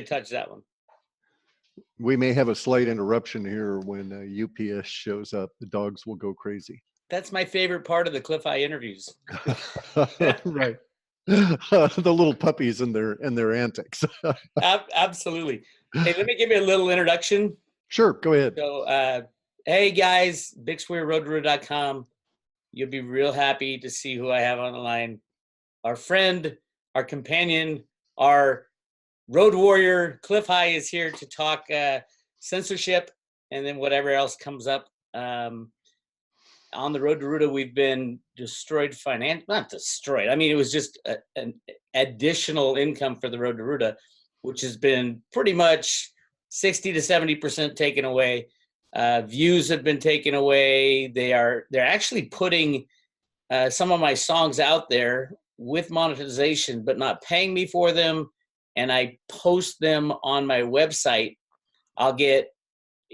touch that one. We may have a slight interruption here when UPS shows up. The dogs will go crazy. That's my favorite part of the Clif High interviews. Right. The little puppies and their antics. Absolutely. Hey, let me give you a little introduction. Sure, go ahead. So, hey guys, Bix Weir, roadtoroota.com. You'll be real happy to see who I have on the line. Our friend, our companion, our road warrior, Clif High, is here to talk censorship and then whatever else comes up. On the road to Ruta, we've been destroyed not destroyed. I mean, it was just an additional income for the road to Ruta, which has been pretty much 60 to 70% taken away. Views have been taken away. They're actually putting some of my songs out there with monetization, but not paying me for them. And I post them on my website. I'll get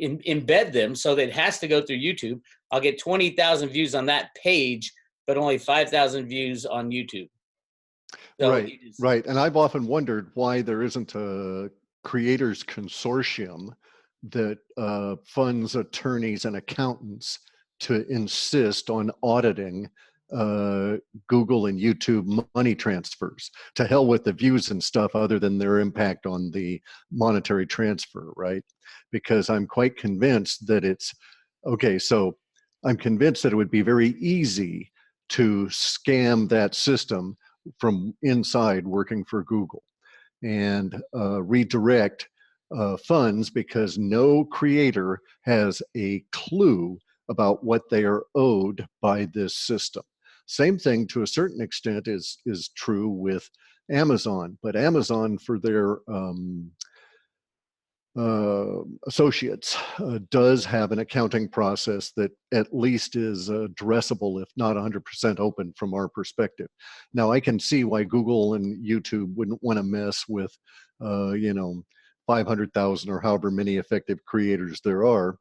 embed them so that it has to go through YouTube. I'll get 20,000 views on that page, but only 5,000 views on YouTube. So right. And I've often wondered why there isn't a creators consortium that funds attorneys and accountants to insist on auditing Google and YouTube money transfers. To hell with the views and stuff other than their impact on the monetary transfer, right? Because I'm quite convinced that I'm convinced that it would be very easy to scam that system from inside working for Google and redirect funds, because no creator has a clue about what they are owed by this system. Same thing to a certain extent is true with Amazon, but Amazon, for their associates, does have an accounting process that at least is addressable, if not 100% open from our perspective. Now, I can see why Google and YouTube wouldn't want to mess with 500,000 or however many effective creators there are,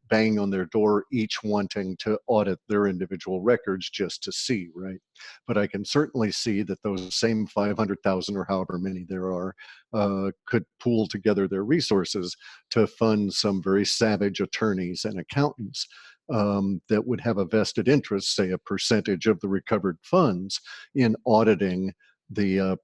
banging on their door, each wanting to audit their individual records just to see, right? But I can certainly see that those same 500,000 or however many there are could pool together their resources to fund some very savage attorneys and accountants that would have a vested interest, say a percentage of the recovered funds, in auditing the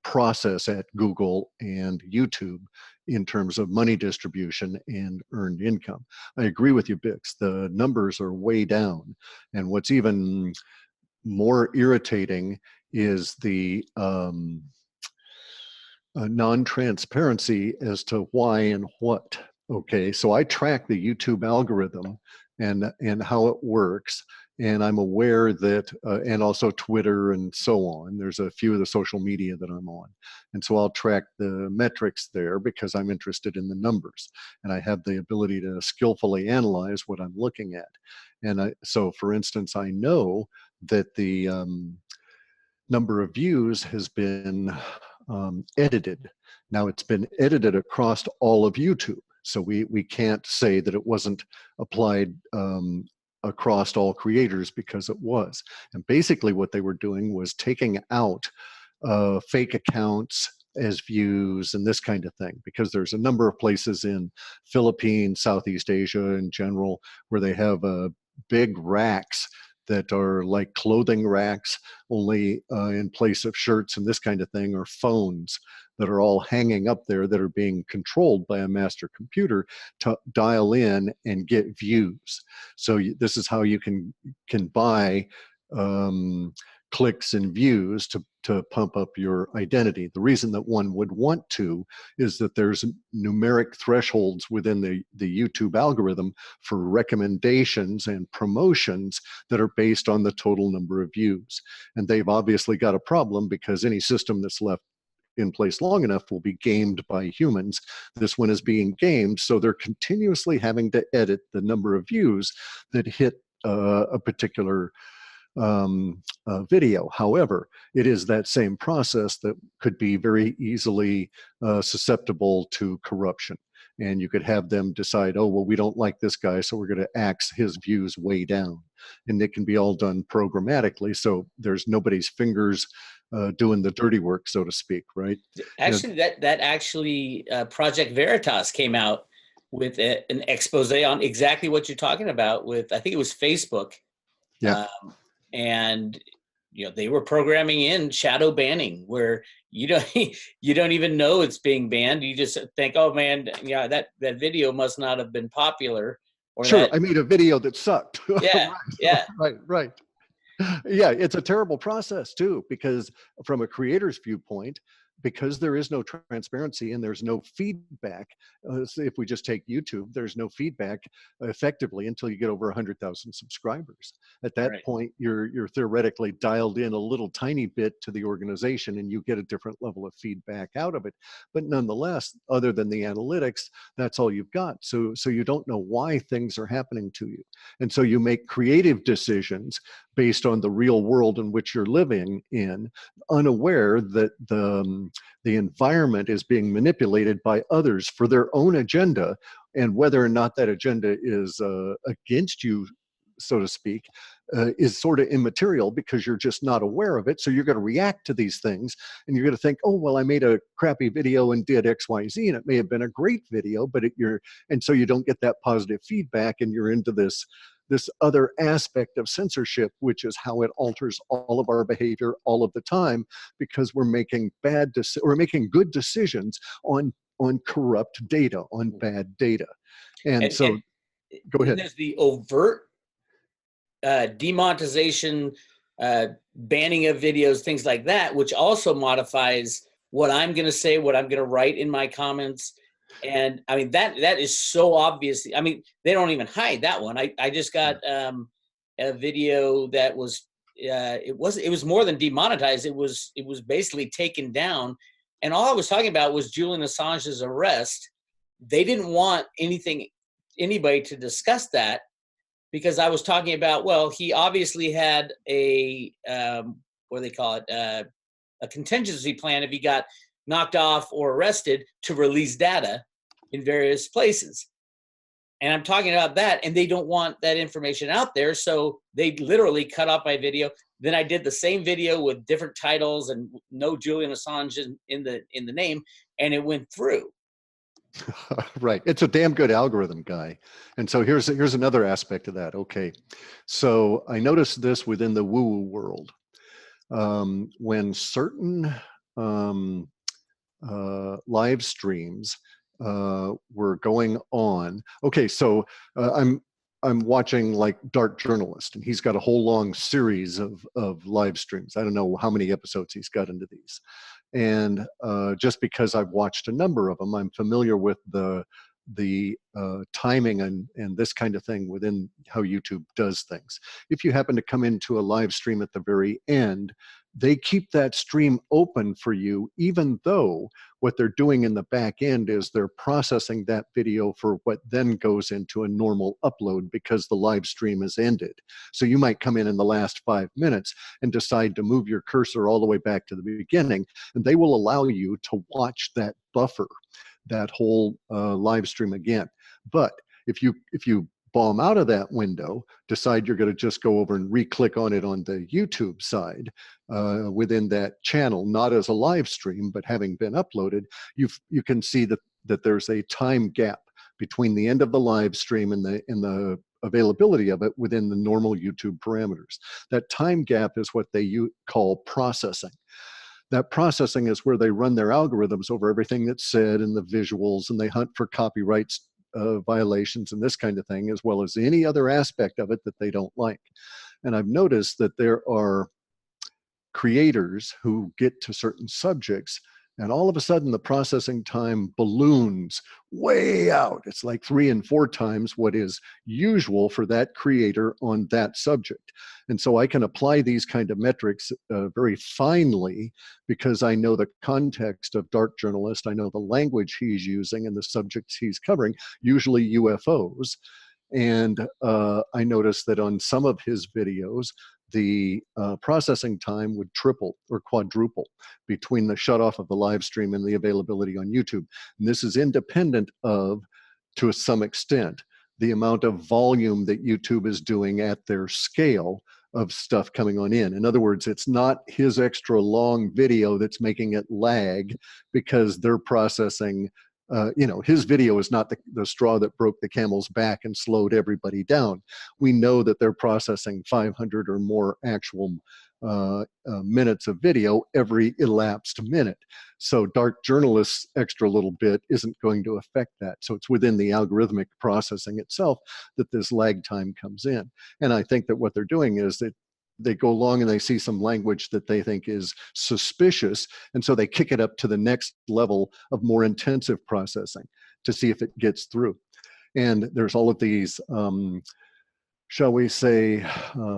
process at Google and YouTube in terms of money distribution and earned income. I agree with you, Bix. The numbers are way down. And what's even more irritating is the non-transparency as to why and what. Okay, so I track the YouTube algorithm and how it works. And I'm aware that, and also Twitter and so on, there's a few of the social media that I'm on. And so I'll track the metrics there because I'm interested in the numbers. And I have the ability to skillfully analyze what I'm looking at. And so for instance, I know that the number of views has been edited. Now it's been edited across all of YouTube. So we can't say that it wasn't applied across all creators, because it was. And basically what they were doing was taking out fake accounts as views and this kind of thing, because there's a number of places in Philippines, Southeast Asia in general, where they have big racks that are like clothing racks, only in place of shirts and this kind of thing, or phones that are all hanging up there that are being controlled by a master computer to dial in and get views. So this is how you can buy clicks and views to pump up your identity. The reason that one would want to is that there's numeric thresholds within the YouTube algorithm for recommendations and promotions that are based on the total number of views. And they've obviously got a problem, because any system that's left in place long enough will be gamed by humans. This one is being gamed, so they're continuously having to edit the number of views that hit a particular video. However, it is that same process that could be very easily susceptible to corruption. And you could have them decide, oh, well, we don't like this guy, so we're going to axe his views way down. And it can be all done programmatically, so there's nobody's fingers doing the dirty work, so to speak, right? Actually, that actually Project Veritas came out with an expose on exactly what you're talking about. With I think it was Facebook, Yeah. And they were programming in shadow banning, where you don't you don't even know it's being banned. You just think, oh man, yeah, that video must not have been popular, or Sure, that I made a video that sucked. yeah, yeah, Right. Yeah, it's a terrible process too, because from a creator's viewpoint, because there is no transparency and there's no feedback. So if we just take YouTube, there's no feedback effectively until you get over 100,000 subscribers. At that right. point, you're theoretically dialed in a little tiny bit to the organization, and you get a different level of feedback out of it. But nonetheless, other than the analytics, that's all you've got. So you don't know why things are happening to you, and so you make creative decisions based on the real world in which you're living in, unaware that the environment is being manipulated by others for their own agenda, and whether or not that agenda is against you, so to speak, is sort of immaterial, because you're just not aware of it. So you're going to react to these things, and you're going to think, oh, well, I made a crappy video and did X, Y, Z, and it may have been a great video, but and so you don't get that positive feedback, and you're into this other aspect of censorship, which is how it alters all of our behavior all of the time, because we're making we're making good decisions on corrupt data, on bad data. And so, And go then ahead. there's the overt demonetization, banning of videos, things like that, which also modifies what I'm going to say, what I'm going to write in my comments. And I mean, that is so obvious. I mean, they don't even hide that one. I just got a video that was it was more than demonetized. It was basically taken down, and all I was talking about was Julian Assange's arrest. They didn't want anybody to discuss that, because I was talking about, well, he obviously had a what do they call it, a contingency plan if he got knocked off or arrested, to release data in various places. And I'm talking about that, and they don't want that information out there, so they literally cut off my video. Then I did the same video with different titles and no Julian Assange in the name, and it went through. Right. It's a damn good algorithm, guy. And so here's another aspect of that. Okay. So I noticed this within the woo-woo world. When certain live streams were going on. Okay, so I'm watching like Dark Journalist, and he's got a whole long series of live streams. I don't know how many episodes he's got into these. And just because I've watched a number of them, I'm familiar with the timing and this kind of thing within how YouTube does things. If you happen to come into a live stream at the very end, they keep that stream open for you, even though what they're doing in the back end is they're processing that video for what then goes into a normal upload, because the live stream is ended. So you might come in the last 5 minutes and decide to move your cursor all the way back to the beginning, and they will allow you to watch that buffer, that whole live stream again. But if you bomb out of that window, decide you're going to just go over and re-click on it on the YouTube side within that channel, not as a live stream, but having been uploaded, you can see that there's a time gap between the end of the live stream and the availability of it within the normal YouTube parameters. That time gap is what they call processing. That processing is where they run their algorithms over everything that's said and the visuals, and they hunt for copyrights violations and this kind of thing, as well as any other aspect of it that they don't like. And I've noticed that there are creators who get to certain subjects, and all of a sudden the processing time balloons way out. It's like 3 and 4 times what is usual for that creator on that subject. And so I can apply these kind of metrics very finely, because I know the context of Dark Journalist. I know the language he's using and the subjects he's covering, usually UFOs. And I noticed that on some of his videos, the processing time would triple or quadruple between the shutoff of the live stream and the availability on YouTube. And this is independent of, to some extent, the amount of volume that YouTube is doing at their scale of stuff coming on in. In other words, it's not his extra long video that's making it lag because they're processing, his video is not the straw that broke the camel's back and slowed everybody down. We know that they're processing 500 or more actual minutes of video every elapsed minute. So dark journalists' extra little bit isn't going to affect that. So it's within the algorithmic processing itself that this lag time comes in. And I think that what they're doing is that they go along and they see some language that they think is suspicious. And so they kick it up to the next level of more intensive processing to see if it gets through. And there's all of these, shall we say,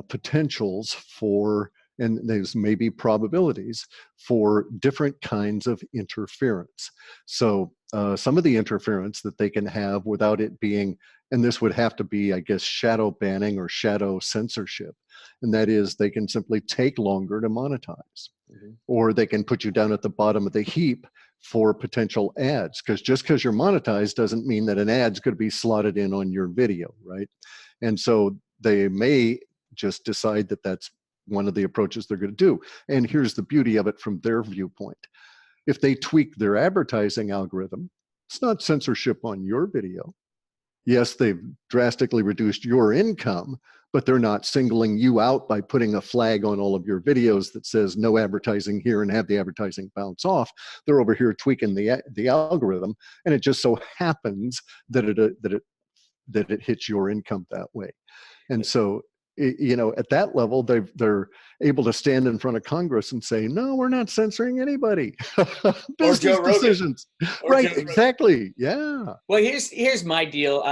potentials for, and there's maybe probabilities for different kinds of interference. So some of the interference that they can have without it being, and this would have to be, I guess, shadow banning or shadow censorship. And that is they can simply take longer to monetize. Mm-hmm. Or they can put you down at the bottom of the heap for potential ads. Because just because you're monetized doesn't mean that an ad's going to be slotted in on your video, right? And so they may just decide that that's one of the approaches they're going to do. And here's the beauty of it from their viewpoint. If they tweak their advertising algorithm, it's not censorship on your video. Yes, they've drastically reduced your income, but they're not singling you out by putting a flag on all of your videos that says no advertising here and have the advertising bounce off. They're over here tweaking the algorithm, and it just so happens that it hits your income that way. And so, at that level, they're able to stand in front of Congress and say, no, we're not censoring anybody. Business decisions. Right, exactly. Yeah. Well, here's my deal.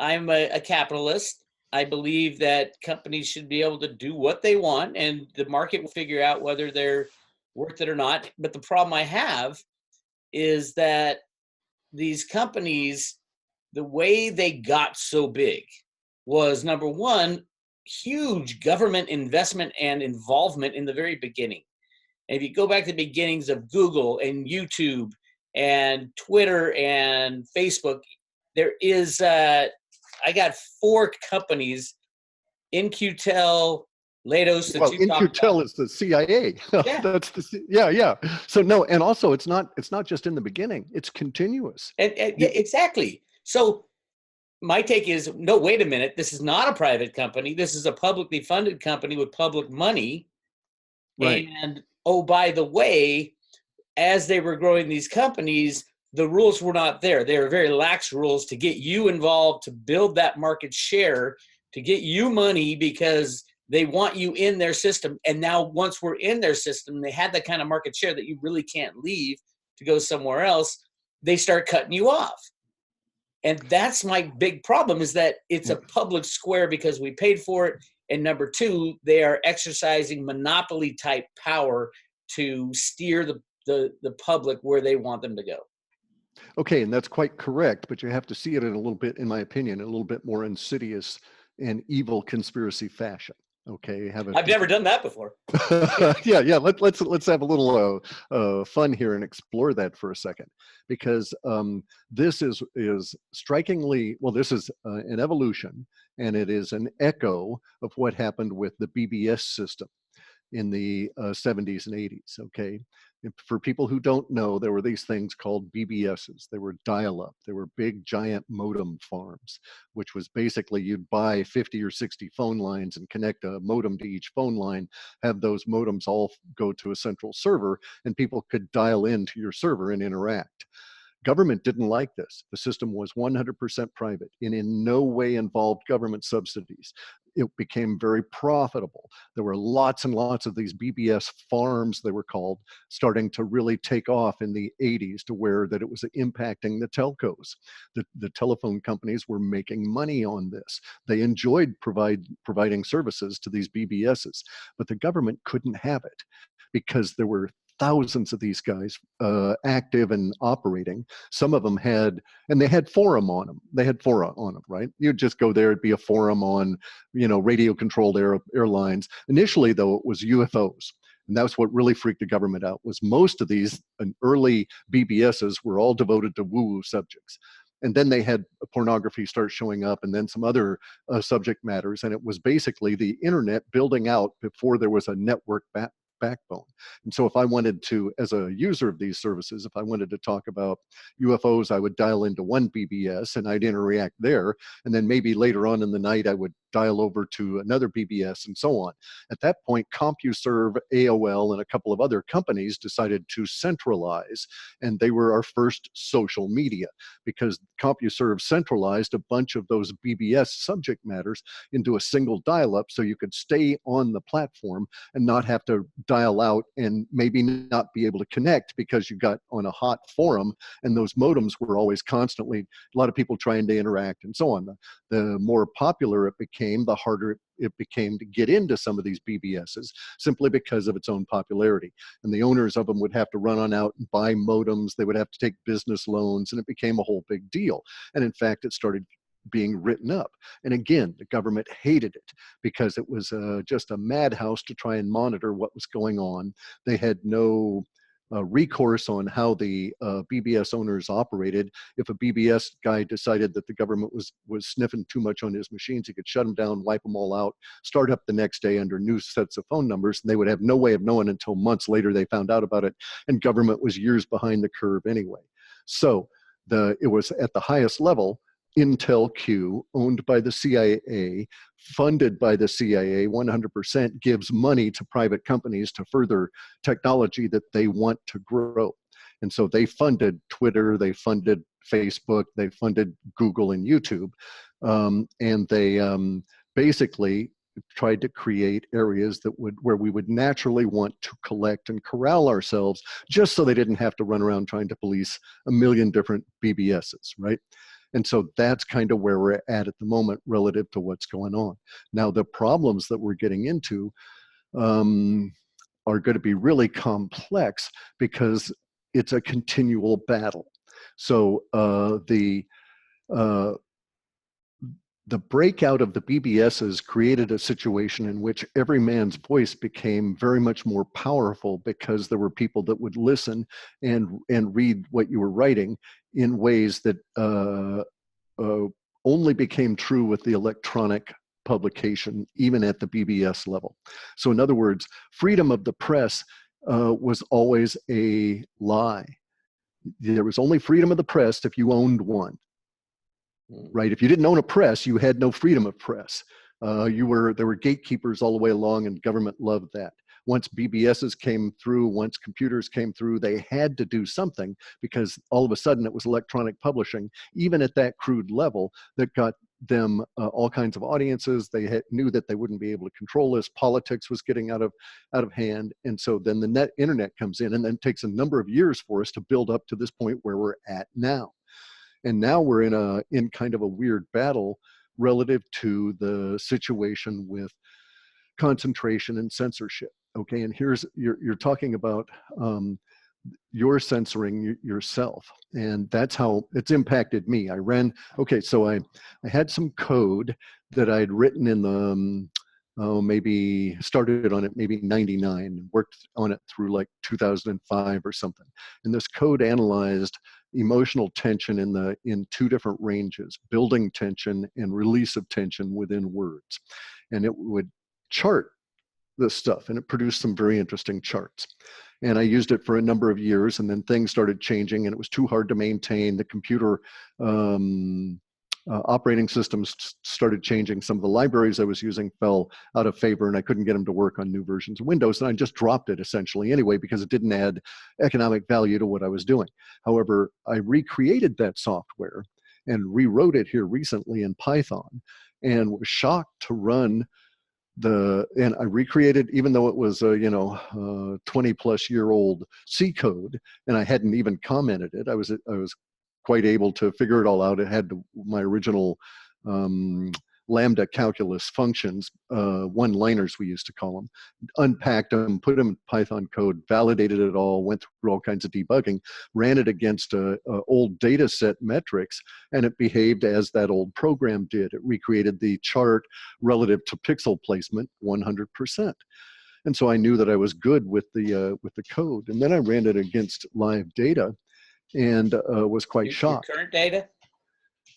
I'm a capitalist. I believe that companies should be able to do what they want, and the market will figure out whether they're worth it or not. But the problem I have is that these companies, the way they got so big was, number one, huge government investment and involvement in the very beginning. And if you go back to the beginnings of Google and YouTube and Twitter and Facebook, there is, I got 4 companies, In-Q-Tel, Leidos. Well, In-Q-Tel is the CIA. Yeah. That's yeah. So no, and also it's not just in the beginning; it's continuous. And yeah, exactly. So my take is, no, wait a minute. This is not a private company. This is a publicly funded company with public money. Right. And oh, by the way, as they were growing these companies, the rules were not there. They were very lax rules to get you involved, to build that market share, to get you money, because they want you in their system. And now once we're in their system, they had that kind of market share that you really can't leave to go somewhere else. They start cutting you off. And that's my big problem, is that it's a public square because we paid for it. And number 2, they are exercising monopoly type power to steer the public where they want them to go. Okay, and that's quite correct, but you have to see it in a little bit, in my opinion, a little bit more insidious and evil conspiracy fashion. Okay, I've never done that before. yeah. Let's have a little fun here and explore that for a second, because this is strikingly, well, this is an evolution, and it is an echo of what happened with the BBS system in the 70s and 80s. Okay. For people who don't know, there were these things called BBSs. They were dial-up. They were big, giant modem farms, which was basically you'd buy 50 or 60 phone lines and connect a modem to each phone line, have those modems all go to a central server, and people could dial into your server and interact. Government didn't like this. The system was 100% private and in no way involved government subsidies. It became very profitable. There were lots and lots of these BBS farms, they were called, starting to really take off in the 80s, to where that it was impacting the telcos. The telephone companies were making money on this. They enjoyed providing services to these BBSs, but the government couldn't have it because there were thousands of these guys active and operating. Some of them had, and they had forum on them. They had fora on them, right? You'd just go there, it'd be a forum on, radio controlled airlines. Initially though, it was UFOs. And that's what really freaked the government out, was most of these early BBSs were all devoted to woo-woo subjects. and then they had pornography start showing up, and then some other subject matters. And it was basically the internet building out before there was a network backbone. And so if I wanted to, as a user of these services, if I wanted to talk about UFOs, I would dial into one BBS and I'd interact there. And then maybe later on in the night, I would dial over to another BBS and so on. At that point, CompuServe, AOL, and a couple of other companies decided to centralize, and they were our first social media, because CompuServe centralized a bunch of those BBS subject matters into a single dial-up, so you could stay on the platform and not have to dial out and maybe not be able to connect because you got on a hot forum and those modems were always constantly, a lot of people trying to interact and so on. The more popular it became, the harder it became to get into some of these BBSs, simply because of its own popularity. And the owners of them would have to run on out and buy modems. They would have to take business loans, and it became a whole big deal. And in fact, it started being written up. And again, the government hated it because it was just a madhouse to try and monitor what was going on. They had no recourse on how the BBS owners operated. If a BBS guy decided that the government was sniffing too much on his machines, he could shut them down, wipe them all out, start up the next day under new sets of phone numbers, and they would have no way of knowing until months later they found out about it, and government was years behind the curve anyway. So it was at the highest level. Intel Q, owned by the CIA, funded by the CIA, 100% gives money to private companies to further technology that they want to grow. And so they funded Twitter, they funded Facebook, they funded Google and YouTube. And they basically tried to create areas where we would naturally want to collect and corral ourselves, just so they didn't have to run around trying to police a million different BBSs, right? And so that's kind of where we're at the moment relative to what's going on. Now, the problems that we're getting into are going to be really complex because it's a continual battle. So the breakout of the BBSs created a situation in which every man's voice became very much more powerful, because there were people that would listen and read what you were writing in ways that only became true with the electronic publication, even at the BBS level. So in other words, freedom of the press was always a lie. There was only freedom of the press if you owned one. Right? If you didn't own a press, you had no freedom of press. There were gatekeepers all the way along, and government loved that. Once BBSs came through, once computers came through, they had to do something, because all of a sudden it was electronic publishing, even at that crude level, that got them all kinds of audiences. They knew that they wouldn't be able to control this. Politics was getting out of hand. And so then the internet comes in, and then it takes a number of years for us to build up to this point where we're at now. And now we're in kind of a weird battle relative to the situation with concentration and censorship. Okay, and you're talking about you're censoring yourself, and that's how it's impacted me. So I had some code that I'd written in the maybe started on it maybe 99 and worked on it through like 2005 or something. And this code analyzed emotional tension in two different ranges: building tension and release of tension within words. And it would chart this stuff, and it produced some very interesting charts. And I used it for a number of years, and then things started changing, and it was too hard to maintain. The computer operating systems started changing. Some of the libraries I was using fell out of favor, and I couldn't get them to work on new versions of Windows, and I just dropped it essentially anyway, because it didn't add economic value to what I was doing. However, I recreated that software and rewrote it here recently in Python, and was shocked to run and I recreated, even though it was a 20 plus year old C code, and I hadn't even commented it. I was quite able to figure it all out. It had my original lambda calculus functions, one-liners we used to call them, unpacked them, put them in Python code, validated it all, went through all kinds of debugging, ran it against old data set metrics, and it behaved as that old program did. It recreated the chart relative to pixel placement 100%. And so I knew that I was good with the code. And then I ran it against live data, and was quite shocked. Your current data?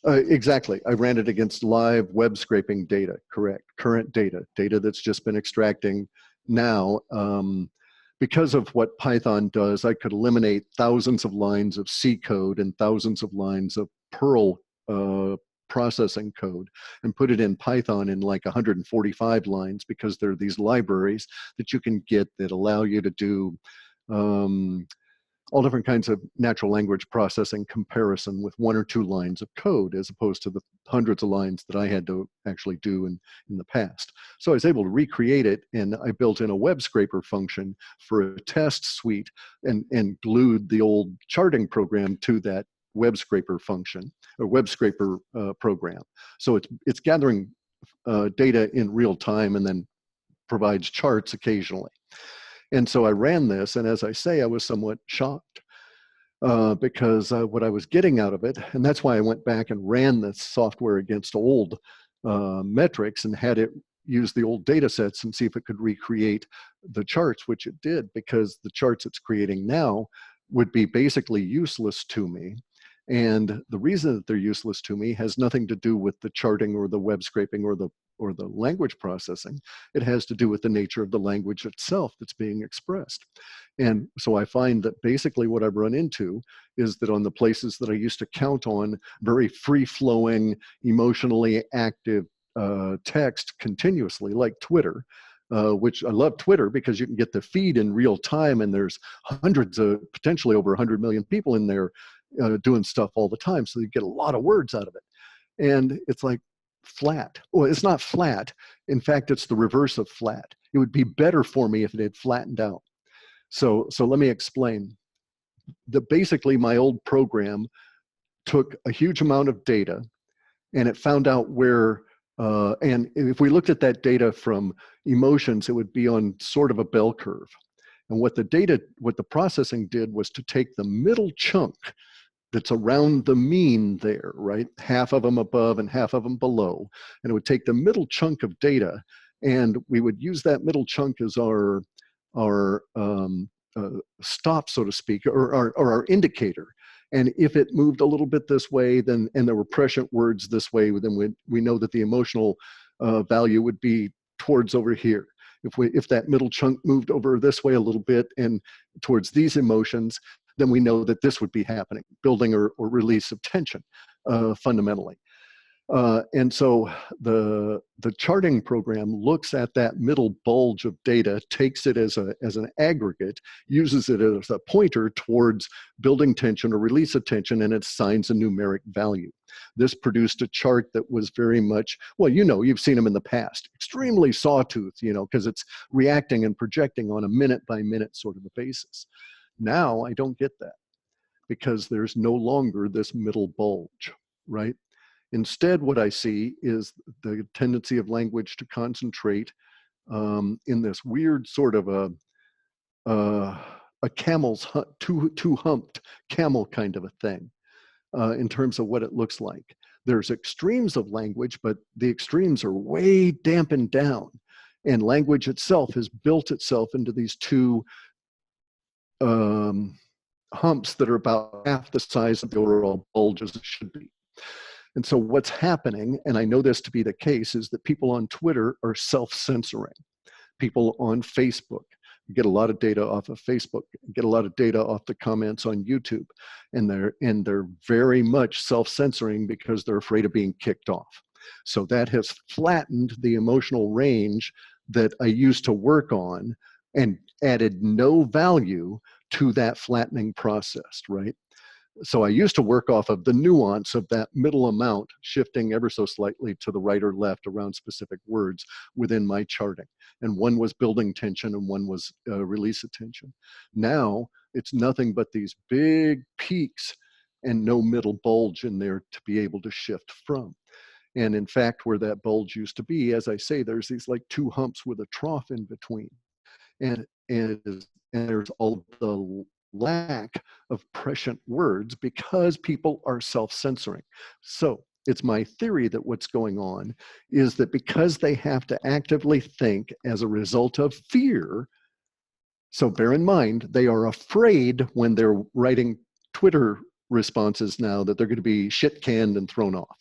Exactly. I ran it against live web scraping data, correct. Current data that's just been extracting now. Because of what Python does, I could eliminate thousands of lines of C code and thousands of lines of Perl processing code and put it in Python in like 145 lines, because there are these libraries that you can get that allow you to do all different kinds of natural language processing comparison with 1 or 2 lines of code, as opposed to the hundreds of lines that I had to actually do in the past. So I was able to recreate it, and I built in a web scraper function for a test suite and glued the old charting program to that web scraper function, or web scraper program. So it's gathering data in real time and then provides charts occasionally. And so I ran this, and as I say, I was somewhat shocked because what I was getting out of it, and that's why I went back and ran this software against old metrics and had it use the old data sets and see if it could recreate the charts, which it did, because the charts it's creating now would be basically useless to me. And the reason that they're useless to me has nothing to do with the charting or the web scraping or the language processing. It has to do with the nature of the language itself that's being expressed. And so I find that basically what I've run into is that on the places that I used to count on very free-flowing, emotionally active text continuously, like Twitter, which I love Twitter because you can get the feed in real time, and there's hundreds of, potentially over 100 million people in there doing stuff all the time. So you get a lot of words out of it. And it's like flat. Well, it's not flat. In fact, it's the reverse of flat. It would be better for me if it had flattened out. So let me explain. Basically, my old program took a huge amount of data, and it found out where, and if we looked at that data from emotions, it would be on sort of a bell curve. And what the processing did was to take the middle chunk that's around the mean there, right? Half of them above and half of them below. And it would take the middle chunk of data, and we would use that middle chunk as our stop, so to speak, or our indicator. And if it moved a little bit this way, then, and there were prescient words this way, then we know that the emotional value would be towards over here. If that middle chunk moved over this way a little bit and towards these emotions, then we know that this would be happening, building or release of tension, fundamentally. And so the charting program looks at that middle bulge of data, takes it as an aggregate, uses it as a pointer towards building tension or release of tension, and it assigns a numeric value. This produced a chart that was very much, well, you've seen them in the past, extremely sawtooth, because it's reacting and projecting on a minute by minute sort of a basis. Now I don't get that, because there's no longer this middle bulge, right? Instead, what I see is the tendency of language to concentrate in this weird sort of a camel's two-humped camel kind of a thing in terms of what it looks like. There's extremes of language, but the extremes are way dampened down. And language itself has built itself into these two humps that are about half the size of the overall bulge as it should be. And so what's happening, and I know this to be the case, is that people on Twitter are self-censoring. People on Facebook get a lot of data off of Facebook, get a lot of data off the comments on YouTube, and they're very much self-censoring because they're afraid of being kicked off. So that has flattened the emotional range that I used to work on and added no value to that flattening process, right? So I used to work off of the nuance of that middle amount, shifting ever so slightly to the right or left around specific words within my charting. And one was building tension and one was release of tension. Now it's nothing but these big peaks and no middle bulge in there to be able to shift from. And in fact, where that bulge used to be, as I say, there's these like two humps with a trough in between. And there's all the lack of prescient words because people are self-censoring. So it's my theory that what's going on is that because they have to actively think as a result of fear, so bear in mind, they are afraid when they're writing Twitter responses now that they're going to be shit canned and thrown off.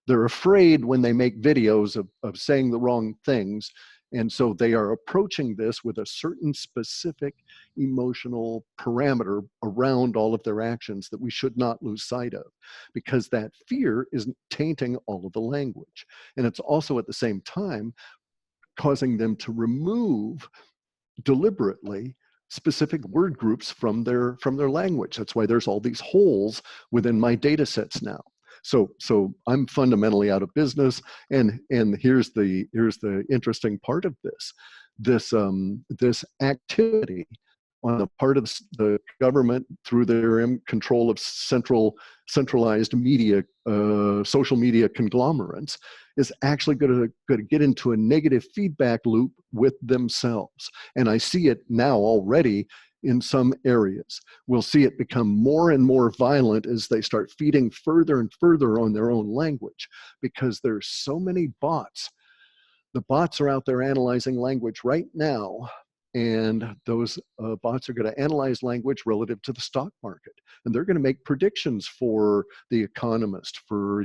They're afraid when they make videos of saying the wrong things. And so they are approaching this with a certain specific emotional parameter around all of their actions that we should not lose sight of, because that fear is tainting all of the language. And it's also at the same time causing them to remove deliberately specific word groups from their language. That's why there's all these holes within my data sets now. So I'm fundamentally out of business. And here's the interesting part of this activity on the part of the government through their control of centralized media, social media conglomerates, is actually going to get into a negative feedback loop with themselves. And I see it now already in some areas. We'll see it become more and more violent as they start feeding further and further on their own language, because there's so many bots. The bots are out there analyzing language right now, and those bots are going to analyze language relative to the stock market, and they're going to make predictions for The Economist, for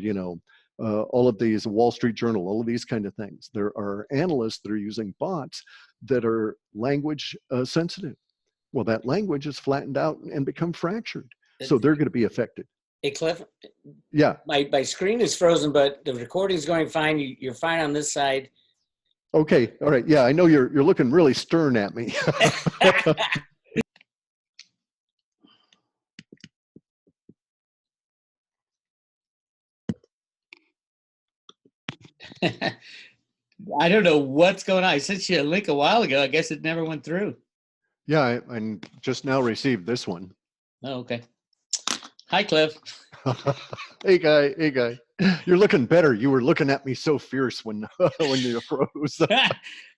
all of these, Wall Street Journal, all of these kind of things. There are analysts that are using bots that are language sensitive. Well, that language is flattened out and become fractured. So they're going to be affected. Hey, Cliff. Yeah. My screen is frozen, but the recording's going fine. You're fine on this side. Okay. All right. Yeah, I know you're looking really stern at me. I don't know what's going on. I sent you a link a while ago. I guess it never went through. Yeah, I just now received this one. Oh, okay. Hi, Cliff. Hey, guy. You're looking better. You were looking at me so fierce when you froze.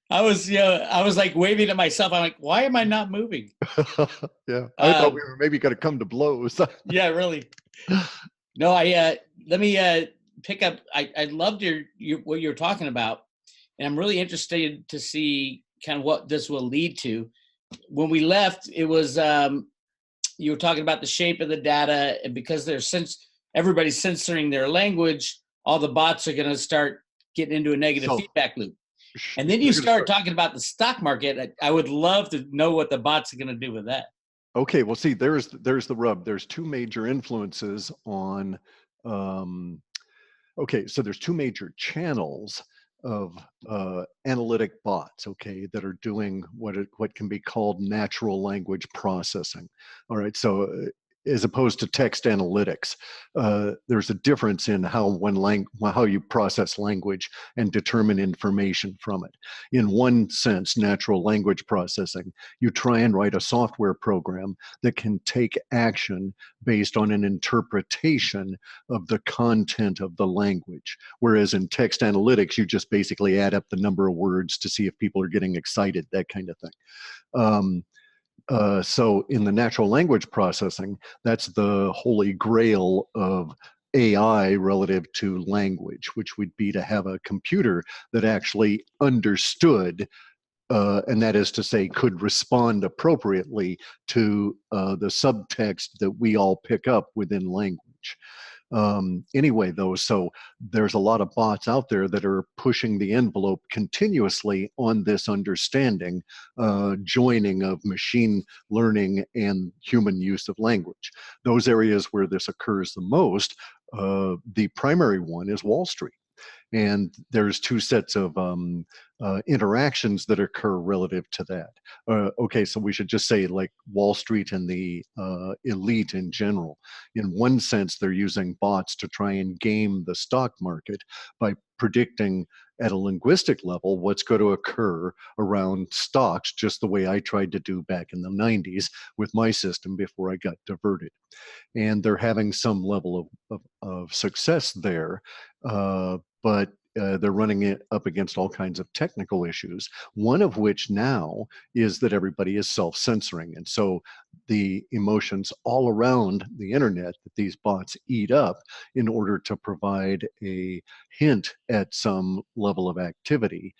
I was like waving at myself. I'm like, why am I not moving? Yeah, I thought we were maybe going to come to blows. Yeah, really. No, let me pick up. I loved what you're talking about, and I'm really interested to see kind of what this will lead to. When we left, it was you were talking about the shape of the data, and because everybody's censoring their language, all the bots are going to start getting into a negative feedback loop. And then you start talking about the stock market. I would love to know what the bots are going to do with that. Okay, well, see, there's the rub. There's two major influences on. Okay, so there's two major channels of analytic bots, okay, that are doing what can be called natural language processing. All right, so as opposed to text analytics, there's a difference in how you process language and determine information from it. In one sense, natural language processing, you try and write a software program that can take action based on an interpretation of the content of the language. Whereas in text analytics, you just basically add up the number of words to see if people are getting excited, that kind of thing. So in the natural language processing, that's the holy grail of AI relative to language, which would be to have a computer that actually understood, and that is to say, could respond appropriately to the subtext that we all pick up within language. Anyway, though, so there's a lot of bots out there that are pushing the envelope continuously on this understanding, joining of machine learning and human use of language. Those areas where this occurs the most, the primary one is Wall Street. And there's two sets of interactions that occur relative to that. Okay, so we should just say like Wall Street and the elite in general. In one sense, they're using bots to try and game the stock market by predicting at a linguistic level what's going to occur around stocks, just the way I tried to do back in the 90s with my system before I got diverted. And they're having some level of success there, but they're running it up against all kinds of technical issues, one of which now is that everybody is self-censoring. And so the emotions all around the internet that these bots eat up in order to provide a hint at some level of activity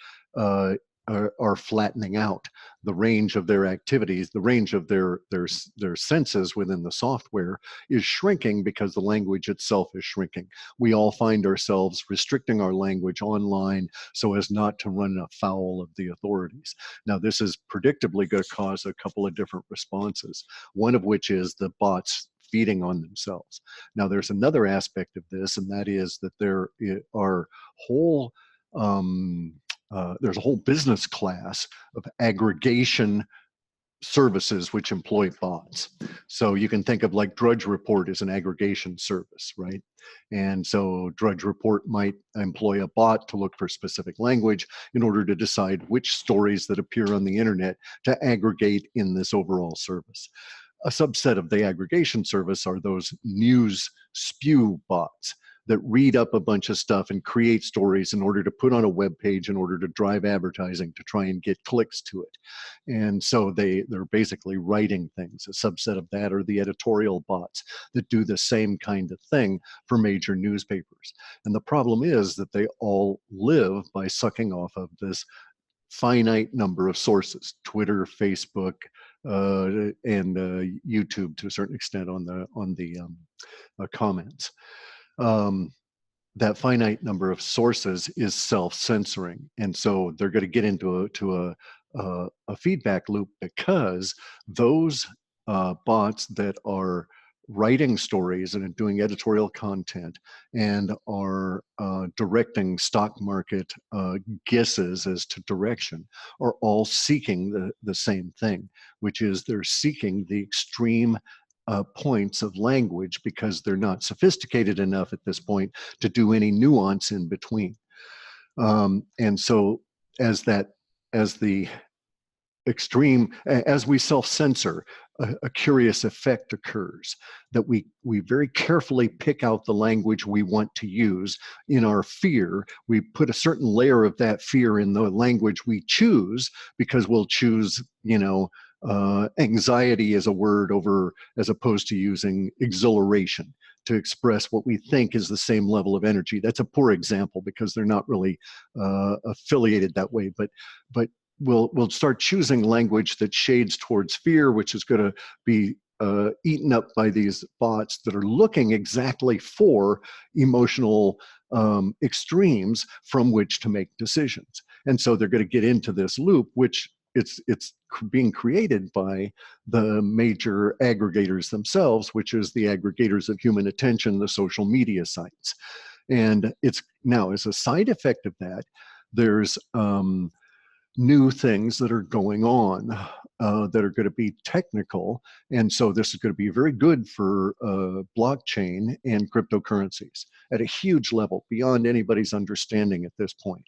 are flattening out. The range of their activities, the range of their senses within the software is shrinking because the language itself is shrinking. We all find ourselves restricting our language online so as not to run afoul of the authorities. Now, this is predictably going to cause a couple of different responses, one of which is the bots feeding on themselves. Now, there's another aspect of this, and that is that there are whole there's a whole business class of aggregation services which employ bots. So you can think of like Drudge Report as an aggregation service, right? And so Drudge Report might employ a bot to look for specific language in order to decide which stories that appear on the internet to aggregate in this overall service. A subset of the aggregation service are those news spew bots that read up a bunch of stuff and create stories in order to put on a web page in order to drive advertising to try and get clicks to it. And so they're basically writing things. A subset of that are the editorial bots that do the same kind of thing for major newspapers. And the problem is that they all live by sucking off of this finite number of sources: Twitter, Facebook, and YouTube to a certain extent on the comments. That finite number of sources is self-censoring, and so they're going to get into a feedback loop because those bots that are writing stories and doing editorial content and are directing stock market guesses as to direction are all seeking the same thing, which is they're seeking the extreme points of language because they're not sophisticated enough at this point to do any nuance in between. And so as the extreme, as we self-censor, a curious effect occurs that we very carefully pick out the language we want to use. In our fear, we put a certain layer of that fear in the language we choose, because we'll choose, anxiety as a word over, as opposed to using exhilaration to express what we think is the same level of energy. That's a poor example because they're not really affiliated that way, but we'll start choosing language that shades towards fear, which is going to be eaten up by these bots that are looking exactly for emotional extremes from which to make decisions. And so they're going to get into this loop, which it's being created by the major aggregators themselves, which is the aggregators of human attention, the social media sites. And it's now, as a side effect of that, there's new things that are going on that are going to be technical. And so this is going to be very good for blockchain and cryptocurrencies at a huge level beyond anybody's understanding at this point.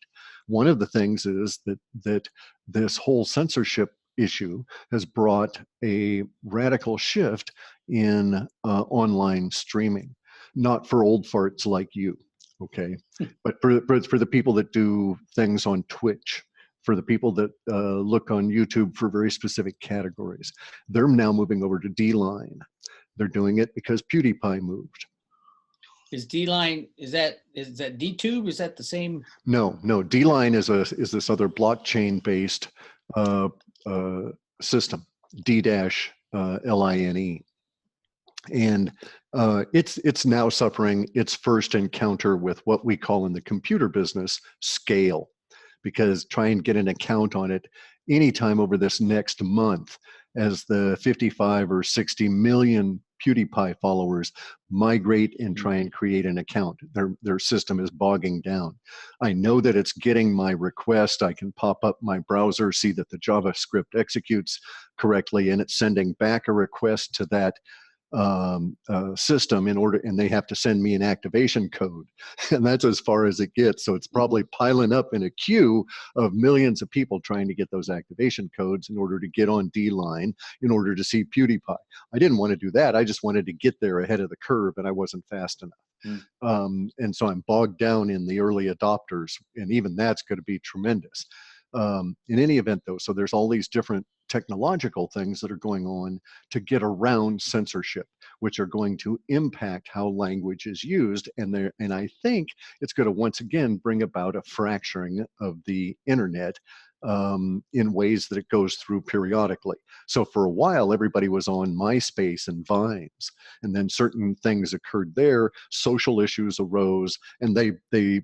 One of the things is that this whole censorship issue has brought a radical shift in online streaming, not for old farts like you, okay, but for the people that do things on Twitch, for the people that look on YouTube for very specific categories. They're now moving over to D-Line. They're doing it because PewDiePie moved. Is D-Line, is that DTube? Is that the same? No, D-Line is this other blockchain-based system, D-Line. And it's now suffering its first encounter with what we call in the computer business scale, because try and get an account on it anytime over this next month as the 55 or 60 million PewDiePie followers migrate and try and create an account. Their system is bogging down. I know that it's getting my request. I can pop up my browser, see that the JavaScript executes correctly, and it's sending back a request to that system and they have to send me an activation code, and that's as far as it gets. So it's probably piling up in a queue of millions of people trying to get those activation codes in order to get on D-Line, in order to see PewDiePie. I didn't want to do that. I just wanted to get there ahead of the curve, and I wasn't fast enough. And so I'm bogged down in the early adopters, and even that's going to be tremendous. In any event, though, so there's all these different technological things that are going on to get around censorship, which are going to impact how language is used. And I think it's going to once again bring about a fracturing of the internet in ways that it goes through periodically. So for a while, everybody was on MySpace and Vines, and then certain things occurred there. Social issues arose, and they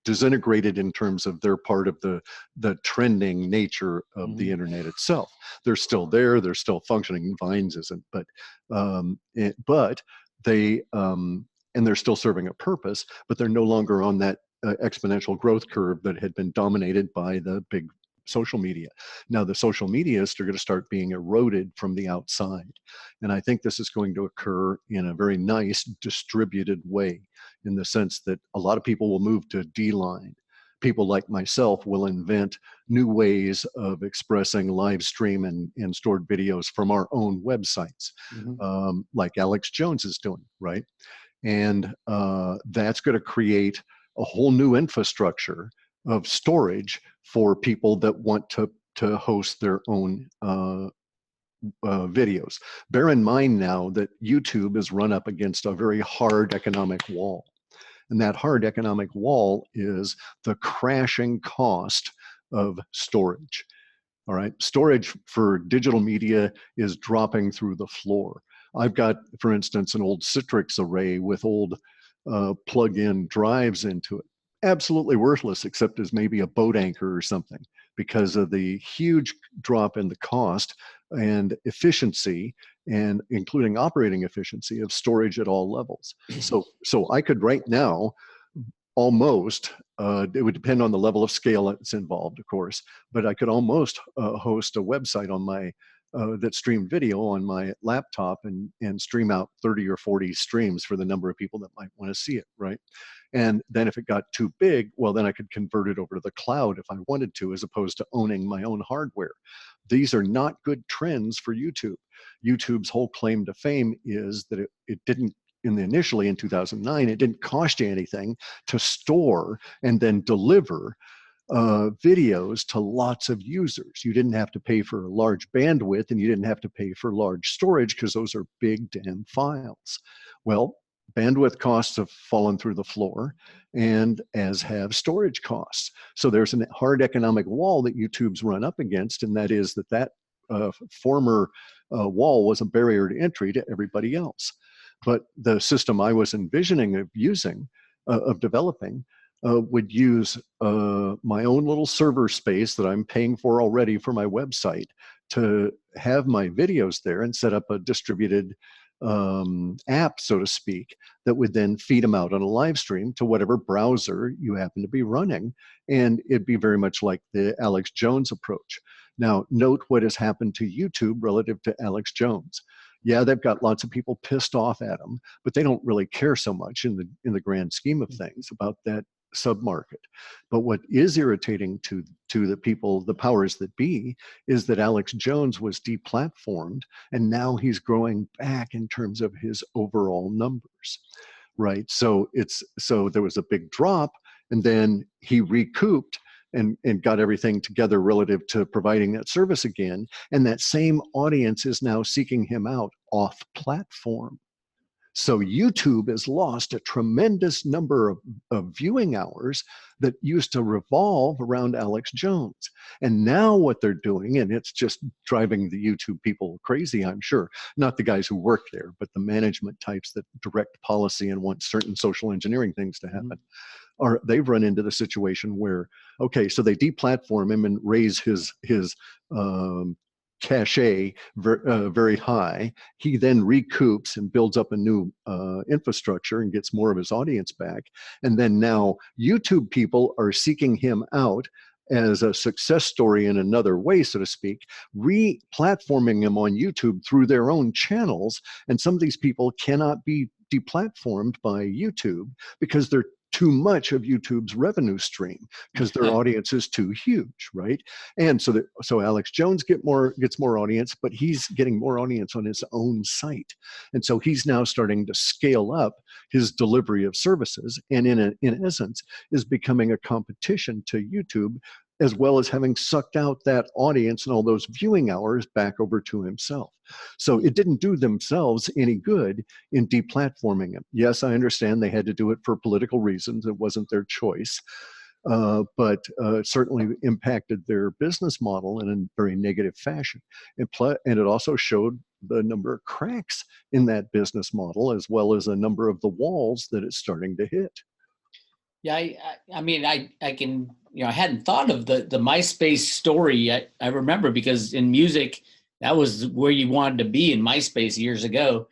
disintegrated in terms of their part of the trending nature of the internet itself. They're still there, they're still functioning. Vines isn't, but they and they're still serving a purpose, but they're no longer on that exponential growth curve that had been dominated by the big social media. Now the social medias are going to start being eroded from the outside. And I think this is going to occur in a very nice distributed way, in the sense that a lot of people will move to D-line. People like myself will invent new ways of expressing live stream and stored videos from our own websites, like Alex Jones is doing, right? And that's going to create a whole new infrastructure of storage for people that want to host their own videos. Bear in mind now that YouTube is run up against a very hard economic wall. And that hard economic wall is the crashing cost of storage. All right, storage for digital media is dropping through the floor. I've got, for instance, an old Citrix array with old plug-in drives into it. Absolutely worthless, except as maybe a boat anchor or something, because of the huge drop in the cost and efficiency, and including operating efficiency of storage at all levels. So I could right now almost, it would depend on the level of scale that's involved, of course, but I could almost host a website on my that streamed video on my laptop and stream out 30 or 40 streams for the number of people that might want to see it, right? And then if it got too big, well, then I could convert it over to the cloud if I wanted to, as opposed to owning my own hardware. These are not good trends for YouTube. YouTube's whole claim to fame is that it didn't, initially in 2009, it didn't cost you anything to store and then deliver videos to lots of users. You didn't have to pay for large bandwidth, and you didn't have to pay for large storage, because those are big damn files. Well, bandwidth costs have fallen through the floor, and as have storage costs. So there's a hard economic wall that YouTube's run up against, and that is that former wall was a barrier to entry to everybody else. But the system I was envisioning of using, of developing, would use my own little server space that I'm paying for already for my website to have my videos there, and set up a distributed app, so to speak, that would then feed them out on a live stream to whatever browser you happen to be running. And it'd be very much like the Alex Jones approach. Now, note what has happened to YouTube relative to Alex Jones. Yeah, they've got lots of people pissed off at them, but they don't really care so much in the grand scheme of things about that submarket. But what is irritating to the people, the powers that be, is that Alex Jones was deplatformed, and now he's growing back in terms of his overall numbers, right? So there was a big drop, and then he recouped and got everything together relative to providing that service again. And that same audience is now seeking him out off platform. So YouTube has lost a tremendous number of viewing hours that used to revolve around Alex Jones. And now what they're doing, and it's just driving the YouTube people crazy, I'm sure, not the guys who work there, but the management types that direct policy and want certain social engineering things to happen. They've run into the situation where, okay, so they deplatform him and raise his cachet very high. He then recoups and builds up a new infrastructure and gets more of his audience back. And then now YouTube people are seeking him out as a success story in another way, so to speak, re-platforming him on YouTube through their own channels. And some of these people cannot be deplatformed by YouTube because they're too much of YouTube's revenue stream, because their audience is too huge, right? And so Alex Jones gets more audience, but he's getting more audience on his own site, and so he's now starting to scale up his delivery of services, and in essence is becoming a competition to YouTube, as well as having sucked out that audience and all those viewing hours back over to himself. So it didn't do themselves any good in deplatforming him. Yes, I understand they had to do it for political reasons. It wasn't their choice. but certainly impacted their business model in a very negative fashion. And it also showed the number of cracks in that business model, as well as a number of the walls that it's starting to hit. Yeah, I mean, I can, I hadn't thought of the MySpace story. I remember because in music, that was where you wanted to be in MySpace years ago.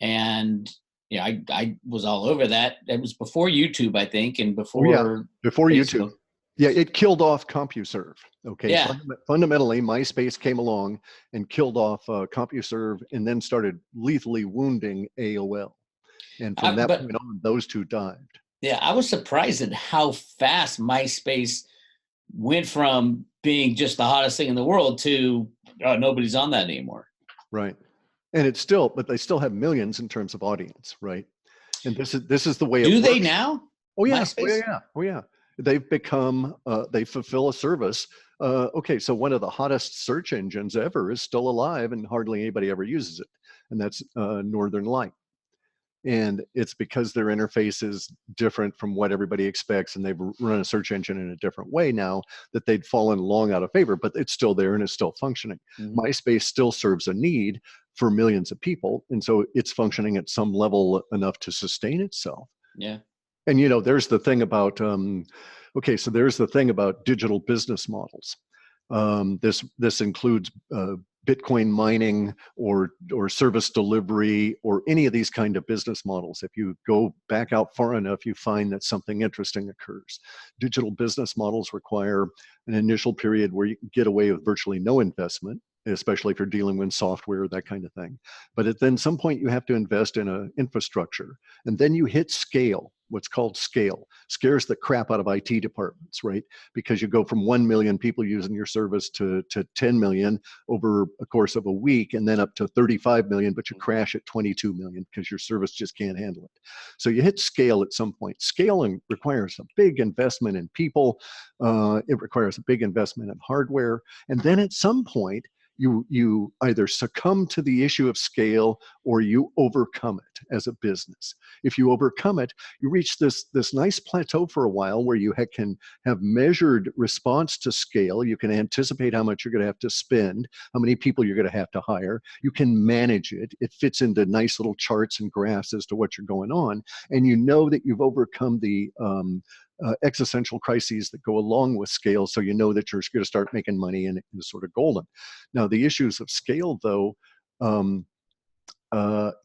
And, I was all over that. It was before YouTube, I think, and before before Facebook. YouTube. Yeah, it killed off CompuServe. Okay, Yeah. Fundamentally, MySpace came along and killed off CompuServe, and then started lethally wounding AOL. And from that point on, those two dived. Yeah, I was surprised at how fast MySpace went from being just the hottest thing in the world to nobody's on that anymore. Right. And it's still, but they still have millions in terms of audience, right? And this is the way it works. Do they now? Oh yeah. MySpace? Oh yeah. Oh yeah. They've become, they fulfill a service. Okay, so one of the hottest search engines ever is still alive, and hardly anybody ever uses it, and that's Northern Light. And it's because their interface is different from what everybody expects, and they've run a search engine in a different way now, that they'd fallen long out of favor, but it's still there and it's still functioning. Mm-hmm. MySpace still serves a need for millions of people, and so it's functioning at some level enough to sustain itself. Yeah. And there's the thing about so there's the thing about digital business models. This includes Bitcoin mining or service delivery or any of these kind of business models. If you go back out far enough, you find that something interesting occurs. Digital business models require an initial period where you can get away with virtually no investment, especially if you're dealing with software, that kind of thing. But at then some point you have to invest in an infrastructure, and then you hit scale. What's called scale scares the crap out of IT departments, right? Because you go from 1 million people using your service to 10 million over a course of a week, and then up to 35 million, but you crash at 22 million because your service just can't handle it. So you hit scale at some point. Scaling requires a big investment in people. It requires a big investment in hardware. And then at some point, you either succumb to the issue of scale or you overcome it as a business. If you overcome it, you reach this nice plateau for a while where you can have measured response to scale. You can anticipate how much you're going to have to spend, how many people you're going to have to hire. You can manage it. It fits into nice little charts and graphs as to what you're going on. And you know that you've overcome the existential crises that go along with scale, so you know that you're going to start making money and it's sort of golden. Now, the issues of scale, though,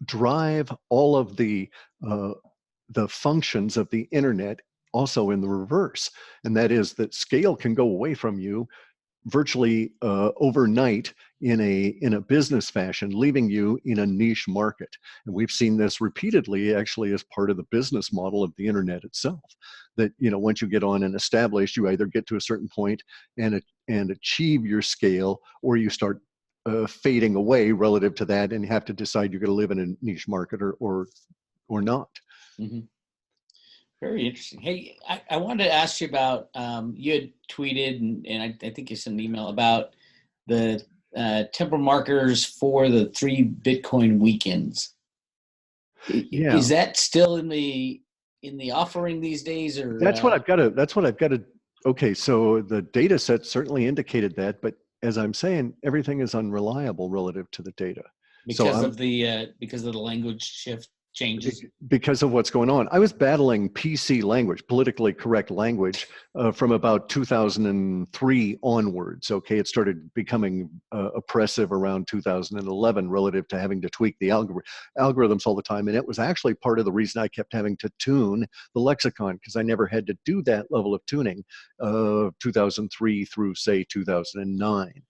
drive all of the functions of the internet also in the reverse, and that is that scale can go away from you virtually overnight in a business fashion, leaving you in a niche market. And we've seen this repeatedly, actually, as part of the business model of the internet itself. That once you get on and established, you either get to a certain point and achieve your scale, or you start fading away relative to that, and you have to decide you're going to live in a niche market or not. Mm-hmm. Very interesting. Hey, I wanted to ask you about, you had tweeted and I think you sent an email about the temporal markers for the 3 Bitcoin weekends. Yeah. Is that still in the offering these days, or? That's what I've got to. Okay, so the data set certainly indicated that, but as I'm saying, everything is unreliable relative to the data because of the language shift changes. Because of what's going on. I was battling PC language, politically correct language, from about 2003 onwards. Okay, it started becoming oppressive around 2011 relative to having to tweak the algorithms all the time. And it was actually part of the reason I kept having to tune the lexicon, because I never had to do that level of tuning 2003 through, say, 2009.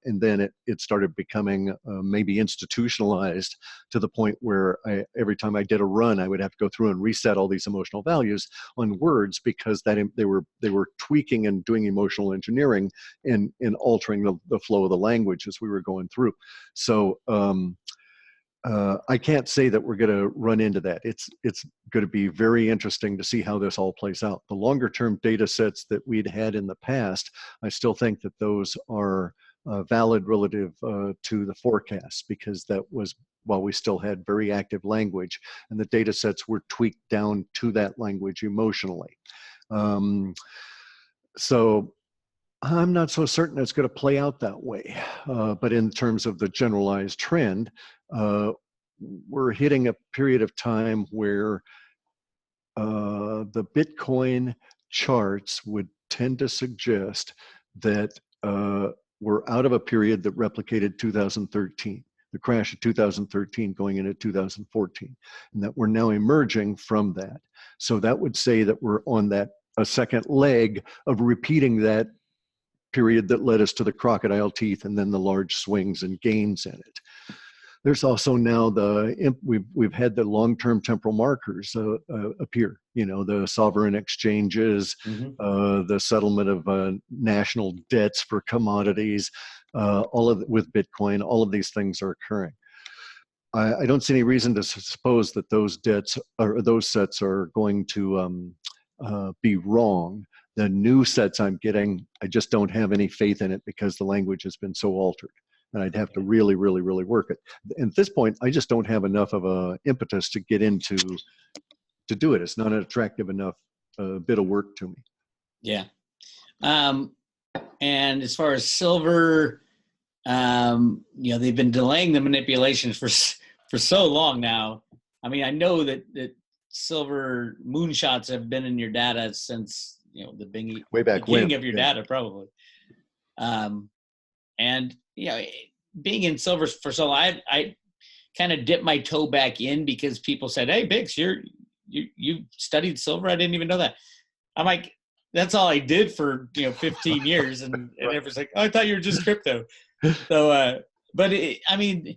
And then it started becoming maybe institutionalized to the point where every time I did a run, I would have to go through and reset all these emotional values on words, because they were tweaking and doing emotional engineering and altering the flow of the language as we were going through. So I can't say that we're going to run into that. It's going to be very interesting to see how this all plays out. The longer term data sets that we'd had in the past, I still think that those are valid relative to the forecasts, because that was while we still had very active language, and the data sets were tweaked down to that language emotionally. So I'm not so certain it's going to play out that way. But in terms of the generalized trend, we're hitting a period of time where the Bitcoin charts would tend to suggest that we're out of a period that replicated 2013, the crash of 2013 going into 2014, and that we're now emerging from that. So that would say that we're on that a second leg of repeating that period that led us to the crocodile teeth and then the large swings and gains in it. There's also now we've had the long-term temporal markers appear. You know, the sovereign exchanges, the settlement of national debts for commodities, with Bitcoin. All of these things are occurring. I don't see any reason to suppose that those debts or those sets are going to be wrong. The new sets I'm getting, I just don't have any faith in it because the language has been so altered. And I'd have to really, really, really work it. And at this point, I just don't have enough of a impetus to get into to do it. It's not an attractive enough bit of work to me. Yeah. And as far as silver, you know, they've been delaying the manipulations for so long now. I mean, I know that silver moonshots have been in your data since, you know, the beginning of your data, probably. And, you know, being in silver for so long, I kind of dipped my toe back in because people said, "Hey, Bix, you studied silver? I didn't even know that." I'm like, that's all I did for, you know, 15 years. And everyone's like, "Oh, I thought you were just crypto." So, but I mean,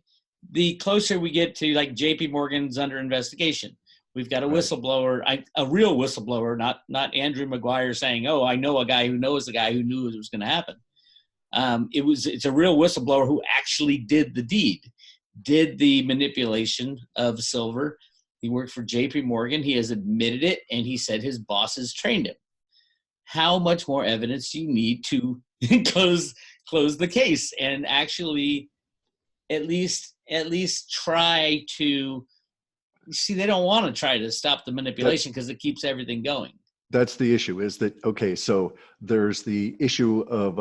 the closer we get to, like, JP Morgan's under investigation. We've got a whistleblower, a real whistleblower, not Andrew Maguire saying, "Oh, I know a guy who knows the guy who knew it was going to happen." It's a real whistleblower who actually did the deed, did the manipulation of silver. He worked for JP Morgan. He has admitted it, and he said his bosses trained him. How much more evidence do you need to close the case and actually at least try to see? They don't want to try to stop the manipulation because it keeps everything going. That's the issue, is that, okay, so there's the issue of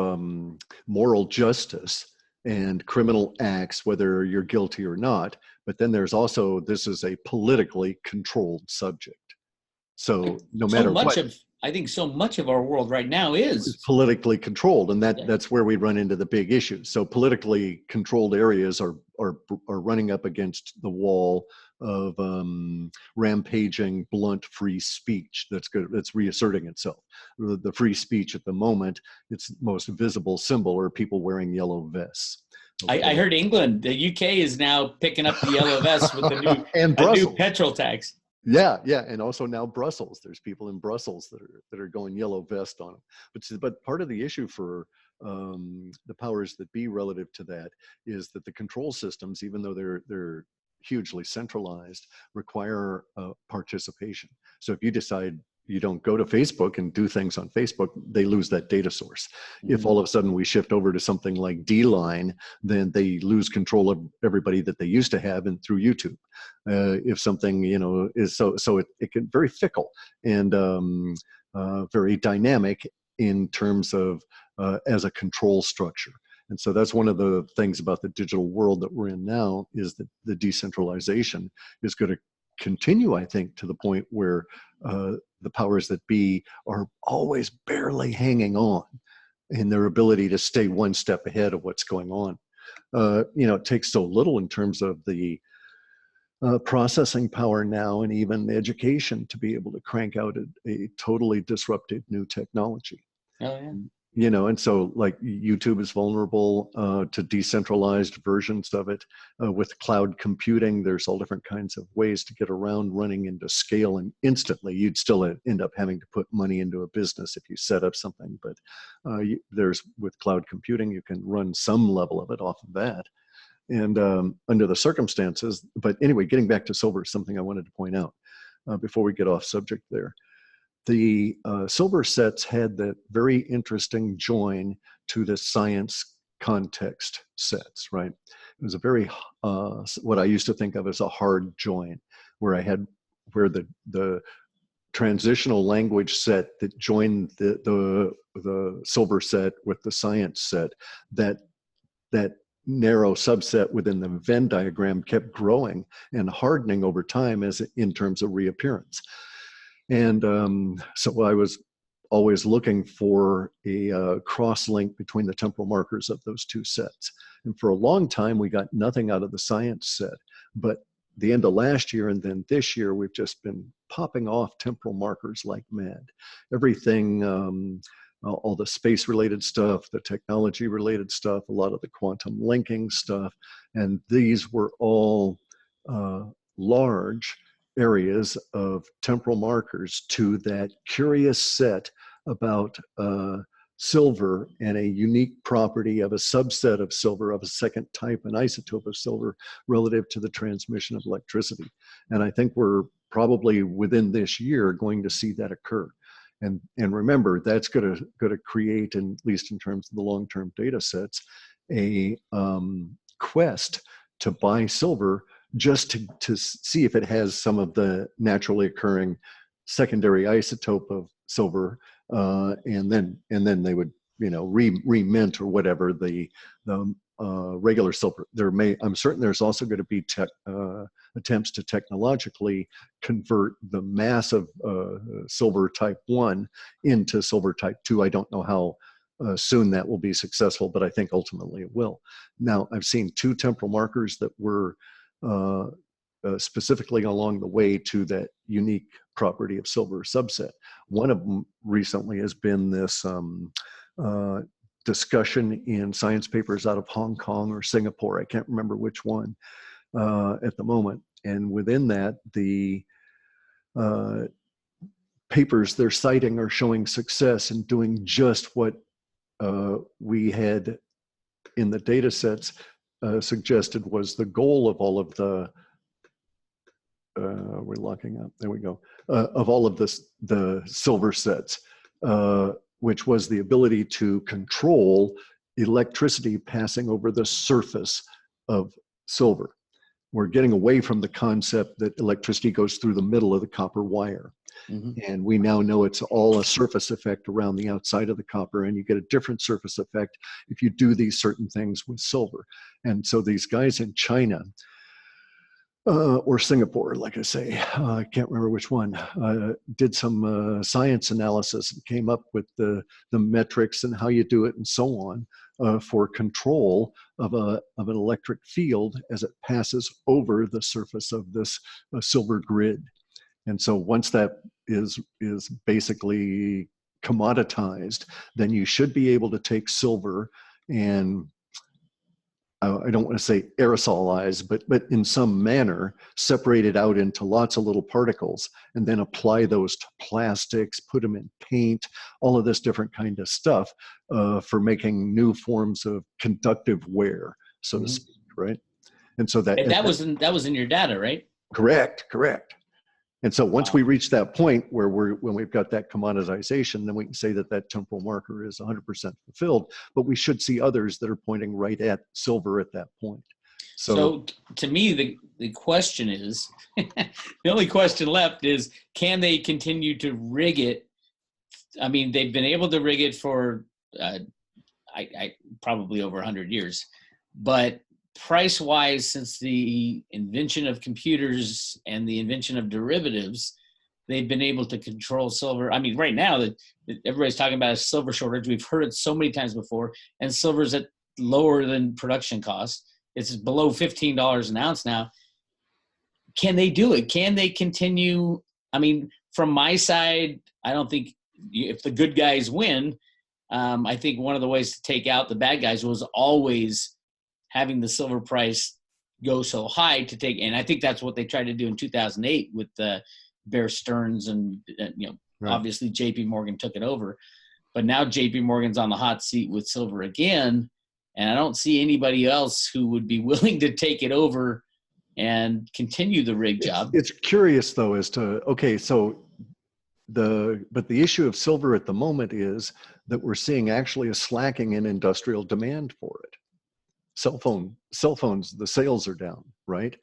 moral justice and criminal acts, whether you're guilty or not, but then there's also, this is a politically controlled subject. So no matter what, I think so much of our world right now is politically controlled, and that's where we run into the big issues. So politically controlled areas are running up against the wall of rampaging, blunt, free speech that's reasserting itself. The free speech at the moment, its most visible symbol are people wearing yellow vests. Okay. I heard England, the UK is now picking up the yellow vests with the new and a new petrol tax. Yeah, and also now Brussels. There's people in Brussels that are going yellow vest on them. But part of the issue for the powers that be relative to that is that the control systems, even though they're hugely centralized, require participation. So if you decide you don't go to Facebook and do things on Facebook, they lose that data source. Mm-hmm. If all of a sudden we shift over to something like D-Line, then they lose control of everybody that they used to have and through YouTube. If something, you know, is so it can very fickle and very dynamic in terms of as a control structure. And so that's one of the things about the digital world that we're in now, is that the decentralization is going to continue, I think, to the point where the powers that be are always barely hanging on in their ability to stay one step ahead of what's going on. You know, it takes so little in terms of the processing power now and even education to be able to crank out a totally disruptive new technology. Oh, yeah. You know, and so like YouTube is vulnerable to decentralized versions of it. With cloud computing, there's all different kinds of ways to get around running into scale, and instantly you'd still end up having to put money into a business if you set up something. But with cloud computing, you can run some level of it off of that. And under the circumstances, but anyway, getting back to silver is something I wanted to point out before we get off subject there. The silver sets had that very interesting join to the science context sets, right? It was a very, what I used to think of as a hard join, where the transitional language set that joined the silver set with the science set, that narrow subset within the Venn diagram kept growing and hardening over time as in terms of reappearance. And so I was always looking for a cross link between the temporal markers of those two sets. And for a long time, we got nothing out of the science set. But the end of last year and then this year, we've just been popping off temporal markers like mad. Everything, all the space-related stuff, the technology-related stuff, a lot of the quantum linking stuff, and these were all large areas of temporal markers to that curious set about silver and a unique property of a subset of silver, of a second type, an isotope of silver, relative to the transmission of electricity. And I think we're probably within this year going to see that occur. And remember, that's going to create, at least in terms of the long-term data sets, a quest to buy silver just to see if it has some of the naturally occurring secondary isotope of silver, and then they would, you know, remint or whatever the regular silver. I'm certain there's also going to be attempts to technologically convert the massive silver type 1 into silver type 2. I don't know how soon that will be successful, but I think ultimately it will. Now, I've seen 2 temporal markers that were specifically along the way to that unique property of silver subset. One of them recently has been this discussion in science papers out of Hong Kong or Singapore. I can't remember which one at the moment. And within that, the papers they're citing are showing success in doing just what we had in the data sets suggested was the goal of all of the we're locking up. There we go. Of all of the silver sets, which was the ability to control electricity passing over the surface of silver. We're getting away from the concept that electricity goes through the middle of the copper wire. Mm-hmm. And we now know it's all a surface effect around the outside of the copper, and you get a different surface effect if you do these certain things with silver. And so these guys in China, or Singapore, like I say, I can't remember which one, did some science analysis and came up with the metrics and how you do it and so on for control of an electric field as it passes over the surface of this silver grid. And so once that is basically commoditized, then you should be able to take silver and I don't want to say aerosolize, but in some manner, separate it out into lots of little particles and then apply those to plastics, put them in paint, all of this different kind of stuff for making new forms of conductive wear, so to speak, right? And so that was in your data, right? Correct. And so once we reach that point where when we've got that commoditization, then we can say that temporal marker is 100% fulfilled, but we should see others that are pointing right at silver at that point. So to me, the question is, the only question left is, can they continue to rig it? I mean, they've been able to rig it for I probably over 100 years, but price-wise, since the invention of computers and the invention of derivatives, they've been able to control silver. I mean, right now, that everybody's talking about a silver shortage. We've heard it so many times before, and silver's at lower than production cost. It's below $15 an ounce now. Can they do it? Can they continue? I mean, from my side, I don't think if the good guys win, I think one of the ways to take out the bad guys was always having the silver price go so high to take, and I think that's what they tried to do in 2008 with Bear Stearns and right. Obviously JP Morgan took it over, but now JP Morgan's on the hot seat with silver again, and I don't see anybody else who would be willing to take it over and continue the rig job. It's curious though as to, okay, so the issue of silver at the moment is that we're seeing actually a slacking in industrial demand for it. Cell phones, the sales are down, right?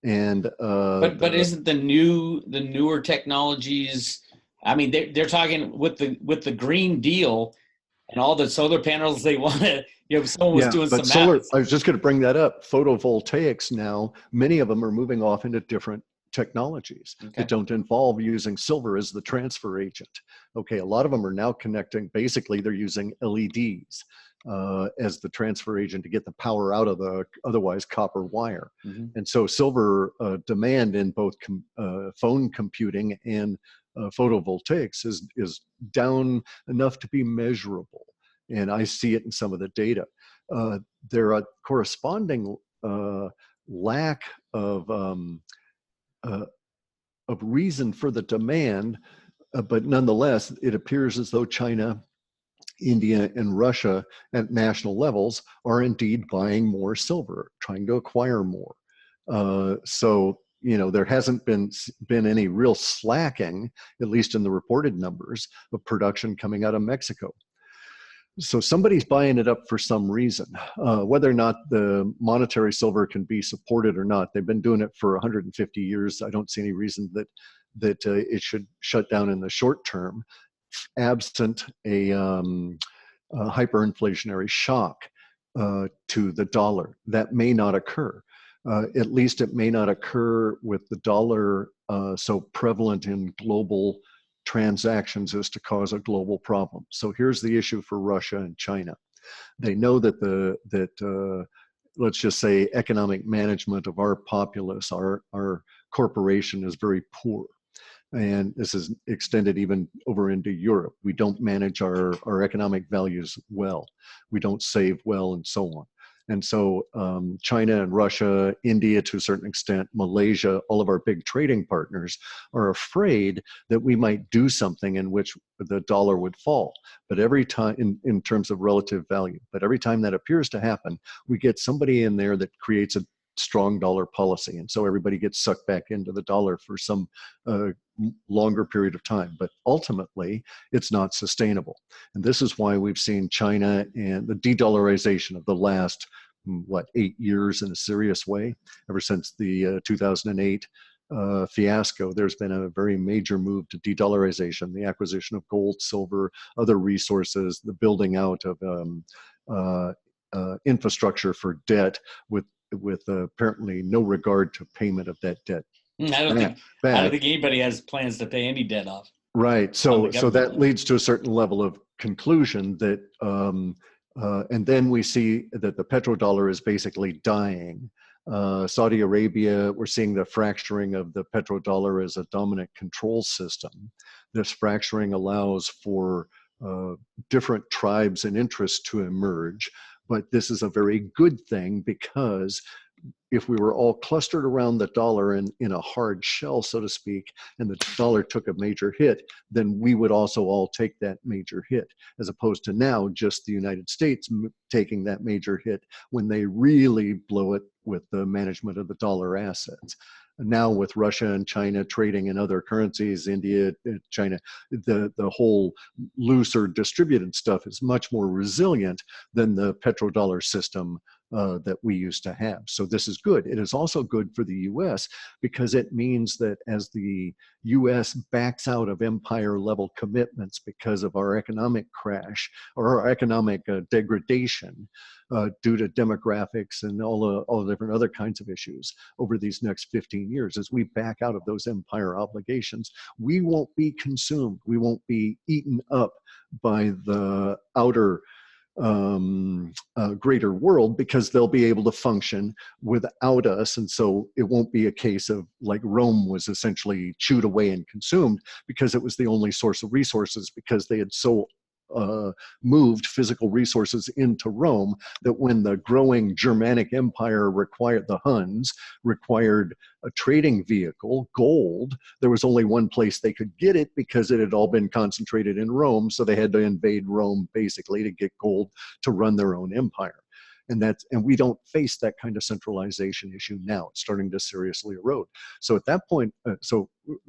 And but isn't the newer technologies I mean, they're talking with the Green Deal and all the solar panels they want to. Someone was Yeah, doing but some math. solar, I was just going to bring that up. Photovoltaics now, many of them are moving off into different technologies that don't involve using silver as the transfer agent. Okay, a lot of them are now connecting, basically they're using LEDs as the transfer agent to get the power out of the otherwise copper wire. And so silver demand in both phone computing and photovoltaics is down enough to be measurable. And I see it in some of the data. There are corresponding lack of reason for the demand, but nonetheless, it appears as though China, India, and Russia at national levels are indeed buying more silver, trying to acquire more. So there hasn't been any real slacking, at least in the reported numbers, of production coming out of Mexico. So somebody's buying it up for some reason. Whether or not the monetary silver can be supported or not, they've been doing it for 150 years. I don't see any reason that it should shut down in the short term, absent a hyperinflationary shock to the dollar. That may not occur. At least it may not occur with the dollar so prevalent in global transactions as to cause a global problem. So here's the issue for Russia and China. They know that let's just say economic management of our populace, our corporation is very poor. And this is extended even over into Europe. We don't manage our economic values well. We don't save well, and so on. And so China and Russia, India to a certain extent, Malaysia, all of our big trading partners are afraid that we might do something in which the dollar would fall. But every time, in terms of relative value, but every time that appears to happen, we get somebody in there that creates a strong dollar policy. And so everybody gets sucked back into the dollar for some longer period of time. But ultimately, it's not sustainable. And this is why we've seen China and the de-dollarization of the last, 8 years in a serious way. Ever since the 2008 fiasco, there's been a very major move to de-dollarization, the acquisition of gold, silver, other resources, the building out of infrastructure for debt with apparently no regard to payment of that debt. I don't think anybody has plans to pay any debt off. Right. So that leads to a certain level of conclusion that, and then we see that the petrodollar is basically dying. Saudi Arabia, we're seeing the fracturing of the petrodollar as a dominant control system. This fracturing allows for different tribes and interests to emerge. But this is a very good thing, because if we were all clustered around the dollar in a hard shell, so to speak, and the dollar took a major hit, then we would also all take that major hit, as opposed to now just the United States taking that major hit when they really blow it with the management of the dollar assets. Now with Russia and China trading in other currencies, India, China, the whole loose or distributed stuff is much more resilient than the petrodollar system that we used to have. So this is good. It is also good for the US, because it means that as the US backs out of empire level commitments because of our economic crash or our economic degradation due to demographics and all the different other kinds of issues over these next 15 years, as we back out of those empire obligations, we won't be consumed. We won't be eaten up by the outer greater world, because they'll be able to function without us. And so it won't be a case of like Rome was essentially chewed away and consumed because it was the only source of resources, because they had so moved physical resources into Rome that when the growing Germanic Empire required, the Huns required a trading vehicle, gold, there was only one place they could get it, because it had all been concentrated in Rome. So they had to invade Rome basically to get gold to run their own empire. And we don't face that kind of centralization issue now. It's starting to seriously erode. So at that point, so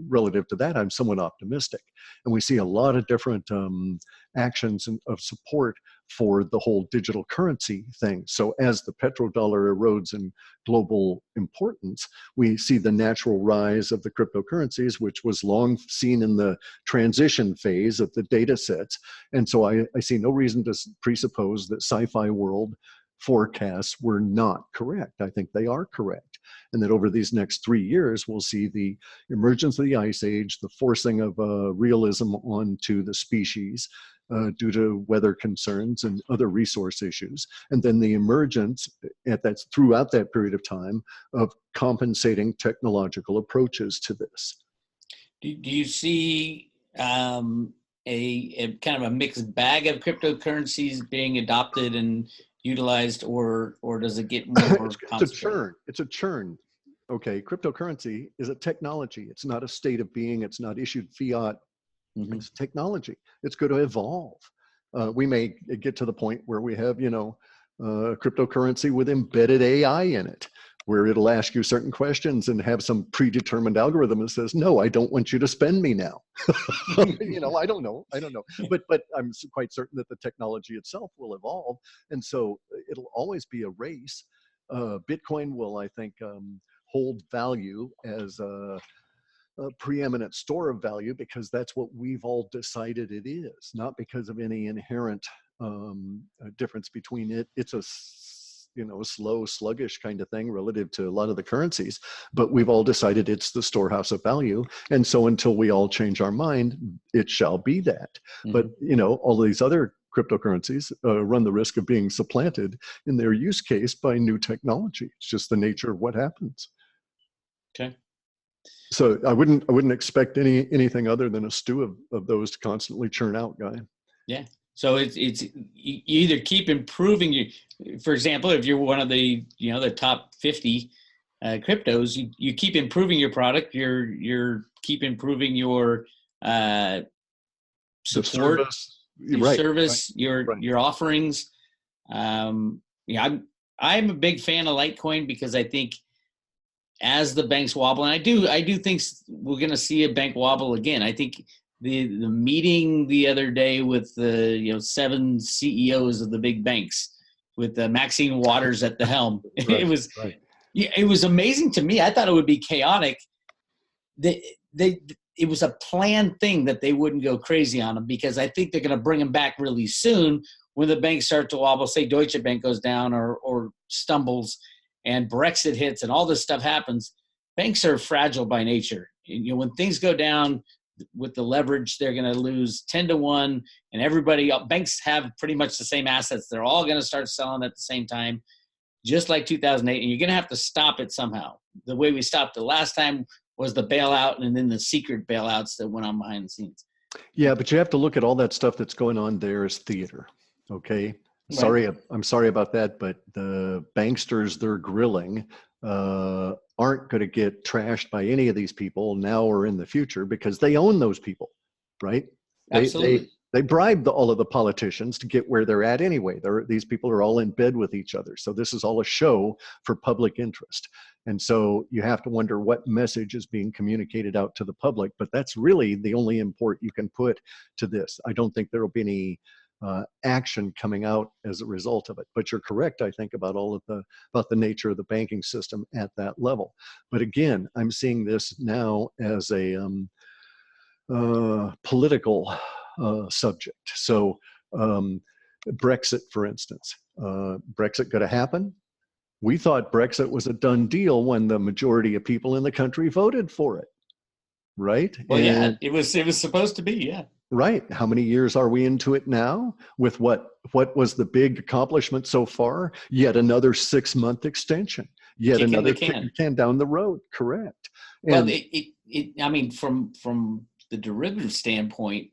relative to that, I'm somewhat optimistic. And we see a lot of different actions of support for the whole digital currency thing. So as the petrodollar erodes in global importance, we see the natural rise of the cryptocurrencies, which was long seen in the transition phase of the data sets. And so I see no reason to presuppose that sci-fi world forecasts were not correct. I think they are correct. And that over these next 3 years, we'll see the emergence of the ice age, the forcing of realism onto the species due to weather concerns and other resource issues. And then the emergence throughout that period of time of compensating technological approaches to this. Do you see a kind of a mixed bag of cryptocurrencies being adopted and utilized, or does it get more concentrated? It's a churn. Okay, cryptocurrency is a technology. It's not a state of being. It's not issued fiat. Mm-hmm. It's technology. It's going to evolve. We may get to the point where we have, cryptocurrency with embedded AI in it, where it'll ask you certain questions and have some predetermined algorithm that says, no, I don't want you to spend me now. I don't know. But I'm quite certain that the technology itself will evolve. And so it'll always be a race. Bitcoin will, I think, hold value as a preeminent store of value because that's what we've all decided it is, not because of any inherent difference between it. It's a slow, sluggish kind of thing relative to a lot of the currencies, but we've all decided it's the storehouse of value. And so until we all change our mind, it shall be that. Mm-hmm. But, all these other cryptocurrencies run the risk of being supplanted in their use case by new technology. It's just the nature of what happens. Okay. So I wouldn't expect anything other than a stew of those to constantly churn out, Guy. Yeah. So it's you either keep improving. For example, if you're one of the the top 50 cryptos, you keep improving your product. You're keep improving your support, service, your offerings. I'm a big fan of Litecoin because I think as the banks wobble, and I do think we're going to see a bank wobble again. I think the meeting the other day with the 7 CEOs of the big banks with Maxine Waters at the helm, it was amazing to me. I thought it would be chaotic. It was a planned thing that they wouldn't go crazy on them because I think they're going to bring them back really soon when the banks start to wobble. Say Deutsche Bank goes down or stumbles, and Brexit hits and all this stuff happens. Banks are fragile by nature. When things go down with the leverage, they're going to lose 10-1, and banks have pretty much the same assets. They're all going to start selling at the same time, just like 2008, and you're going to have to stop it somehow. The way we stopped it last time was the bailout and then the secret bailouts that went on behind the scenes. Yeah, but you have to look at all that stuff that's going on there as theater, okay? Right. I'm sorry about that, but the banksters they're grilling aren't going to get trashed by any of these people now or in the future because they own those people, right? Absolutely. They bribed all of the politicians to get where they're at anyway. These people are all in bed with each other. So this is all a show for public interest. And so you have to wonder what message is being communicated out to the public, but that's really the only import you can put to this. I don't think there will be any action coming out as a result of it. But you're correct, I think, about the nature of the banking system at that level. But again, I'm seeing this now as a political subject. So Brexit, for instance, Brexit going to happen? We thought Brexit was a done deal when the majority of people in the country voted for it, right? Well, yeah, it was supposed to be, yeah. Right. How many years are we into it now? With what was the big accomplishment so far? Yet another 6-month extension. Yet another can down the road. Correct. Well, I mean, from the derivative standpoint,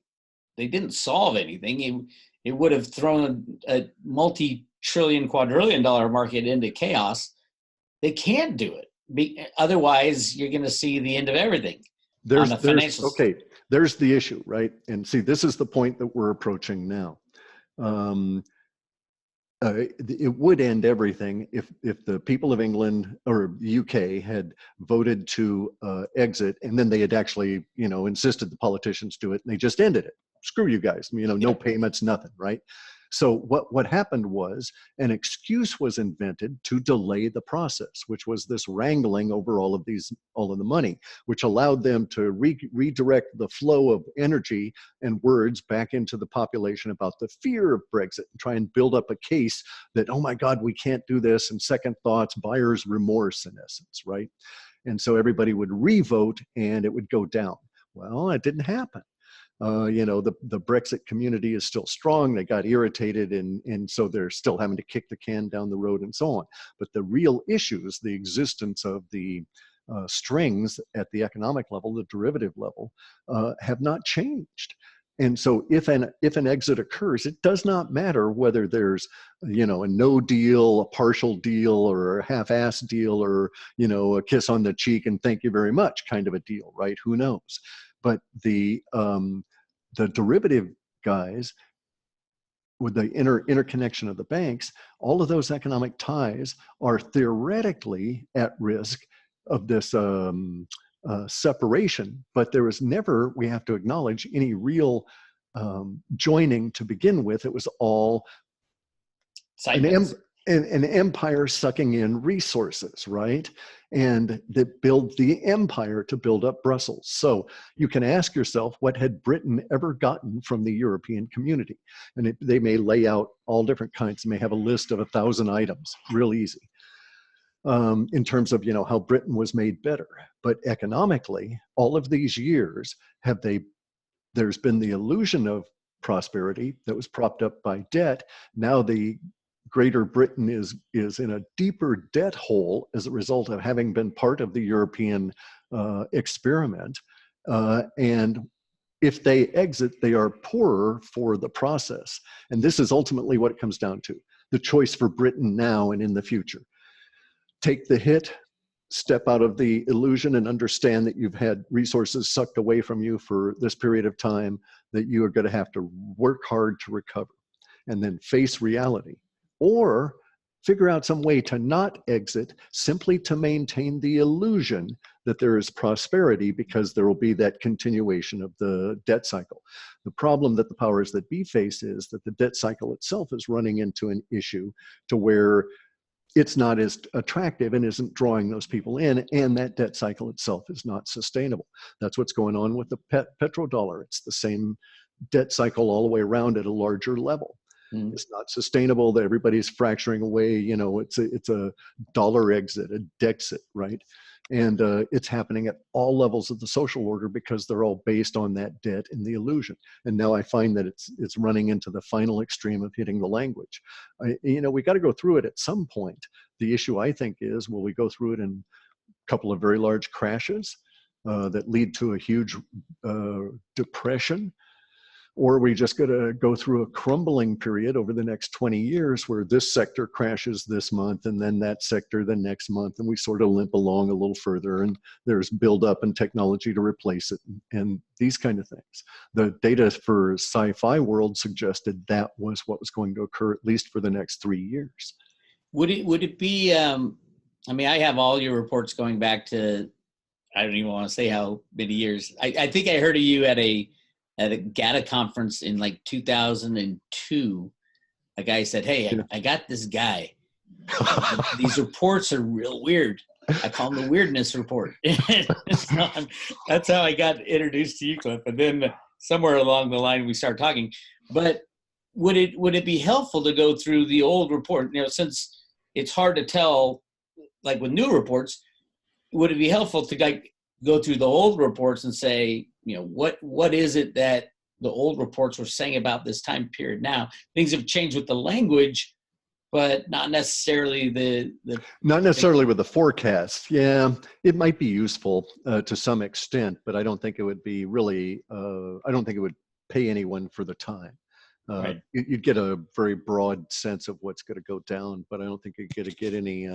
they didn't solve anything. It would have thrown a multi-trillion, quadrillion dollar market into chaos. They can't do it. Otherwise, you're going to see the end of everything. There's the issue, right? And see, this is the point that we're approaching now. It would end everything if the people of England or UK had voted to exit, and then they had actually, insisted the politicians do it, and they just ended it. Screw you guys, no payments, nothing, right? So what happened was an excuse was invented to delay the process, which was this wrangling over all of the money, which allowed them to redirect the flow of energy and words back into the population about the fear of Brexit and try and build up a case that, oh my God, we can't do this, and second thoughts, buyer's remorse in essence, right? And so everybody would re-vote and it would go down. Well, it didn't happen. The Brexit community is still strong. They got irritated, and so they're still having to kick the can down the road and so on. But the real issues, the existence of the strings at the economic level, the derivative level, have not changed. And so if an exit occurs, it does not matter whether there's, a no deal, a partial deal, or a half-ass deal, or, a kiss on the cheek and thank you very much kind of a deal, right? Who knows? But the derivative guys, with the interconnection of the banks, all of those economic ties are theoretically at risk of this separation, but there was never, we have to acknowledge, any real joining to begin with. It was all an empire sucking in resources, right? And that build the empire to build up Brussels. So you can ask yourself, what had Britain ever gotten from the European community? And they may lay out all different kinds. They may have a list of 1,000 items, real easy. In terms of how Britain was made better. But economically, all of these years there's been the illusion of prosperity that was propped up by debt. Now the Greater Britain is in a deeper debt hole as a result of having been part of the European experiment. And if they exit, they are poorer for the process. And this is ultimately what it comes down to, the choice for Britain now and in the future. Take the hit, step out of the illusion, and understand that you've had resources sucked away from you for this period of time, that you are going to have to work hard to recover, and then face reality. Or figure out some way to not exit, simply to maintain the illusion that there is prosperity, because there will be that continuation of the debt cycle. The problem that the powers that be face is that the debt cycle itself is running into an issue to where it's not as attractive and isn't drawing those people in, and that debt cycle itself is not sustainable. That's what's going on with the petrodollar. It's the same debt cycle all the way around at a larger level. It's not sustainable, that everybody's fracturing away. It's a dollar exit, a Dexit, right? And it's happening at all levels of the social order because they're all based on that debt and the illusion. And now I find that it's running into the final extreme of hitting the language. We got to go through it at some point. The issue, I think, is, will we go through it in a couple of very large crashes that lead to a huge depression? Or are we just going to go through a crumbling period over the next 20 years where this sector crashes this month and then that sector the next month, and we sort of limp along a little further, and there's buildup and technology to replace it and these kind of things. The data for sci-fi world suggested that was what was going to occur, at least for the next 3 years. Would it be, I have all your reports going back to, I don't even want to say how many years. I think I heard of you at a GATA conference in like 2002. A guy said, hey, I got this guy. These reports are real weird. I call them the weirdness report. So that's how I got introduced to you, Clif. And then somewhere along the line, we started talking. But would it be helpful to go through the old report? Since it's hard to tell, like with new reports, would it be helpful to go through the old reports and say, what is it that the old reports were saying about this time period now? Things have changed with the language, but not necessarily not necessarily with the forecast. Yeah, it might be useful to some extent, but I don't think it would be really, I don't think it would pay anyone for the time. Right. You'd get a very broad sense of what's going to go down, but I don't think you're going to get any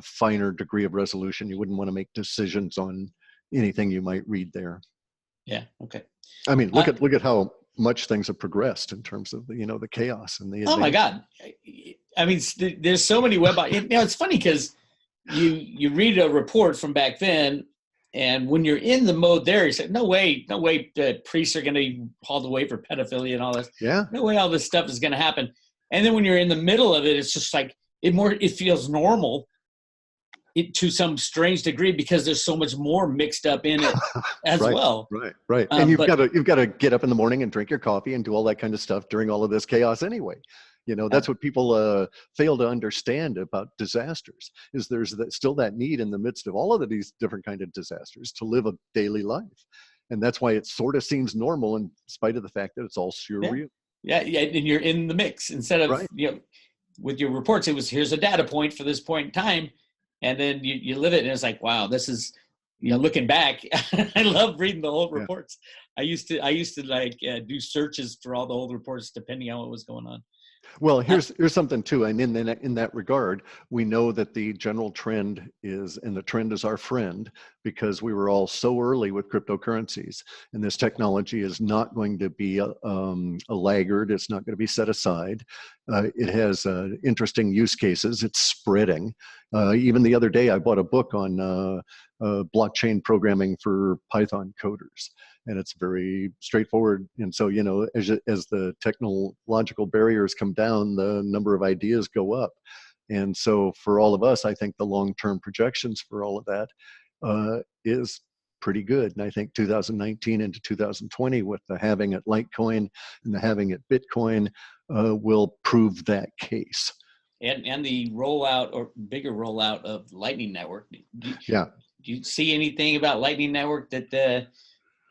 finer degree of resolution. You wouldn't want to make decisions on anything you might read there. Yeah. Okay. I mean, look at how much things have progressed in terms of the chaos and the. Oh my God! I mean, there's so many web. It's funny because you read a report from back then, And when you're in the mode there, you say, no way, priests are going to be hauled away for pedophilia and all this. Yeah. No way all this stuff is going to happen. And then when you're in the middle of it, it's just like, it feels normal to some strange degree because there's so much more mixed up in it as Right, well. Right. And you've got to get up in the morning and drink your coffee and do all that kind of stuff during all of this chaos anyway. That's what people fail to understand about disasters, is there's still that need in the midst of all of these different kind of disasters to live a daily life. And that's why it sort of seems normal in spite of the fact that it's all surreal. Yeah. And you're in the mix instead of, right. With your reports, it was, here's a data point for this point in time. And then you live it and it's like, wow, this is, looking back, I love reading the old reports. I used to like do searches for all the old reports depending on what was going on. Well, here's something too, and in that regard, we know that the general trend is, and the trend is our friend, because we were all so early with cryptocurrencies, and this technology is not going to be a laggard. It's not going to be set aside. It has interesting use cases. It's spreading. Even the other day, I bought a book on blockchain programming for Python coders. And it's very straightforward. And so, as the technological barriers come down, the number of ideas go up. And so for all of us, I think the long-term projections for all of that is pretty good. And I think 2019 into 2020 with the halving at Litecoin and the halving at Bitcoin will prove that case. And the rollout or bigger rollout of Lightning Network. Do you see anything about Lightning Network that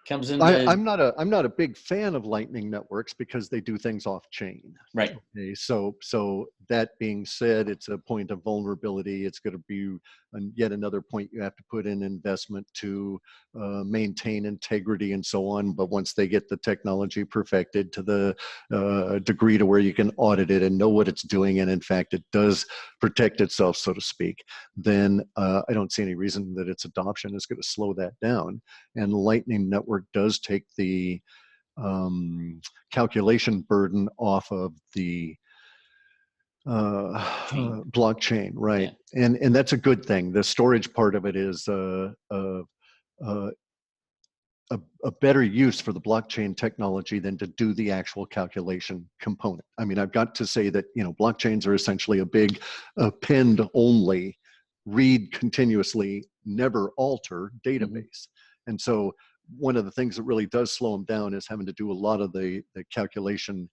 comes into? I'm not a big fan of Lightning networks because they do things off chain. Right. Okay, so that being said, it's a point of vulnerability. It's going to be yet another point you have to put in investment to maintain integrity and so on. But once they get the technology perfected to the degree to where you can audit it and know what it's doing, and in fact it does protect itself, so to speak, then I don't see any reason that its adoption is going to slow that down. And Lightning Network does take the calculation burden off of the blockchain, right? Yeah. And that's a good thing. The storage part of it is a better use for the blockchain technology than to do the actual calculation component. I mean, I've got to say that blockchains are essentially a big append only, read continuously, never alter database. And so one of the things that really does slow them down is having to do a lot of the calculation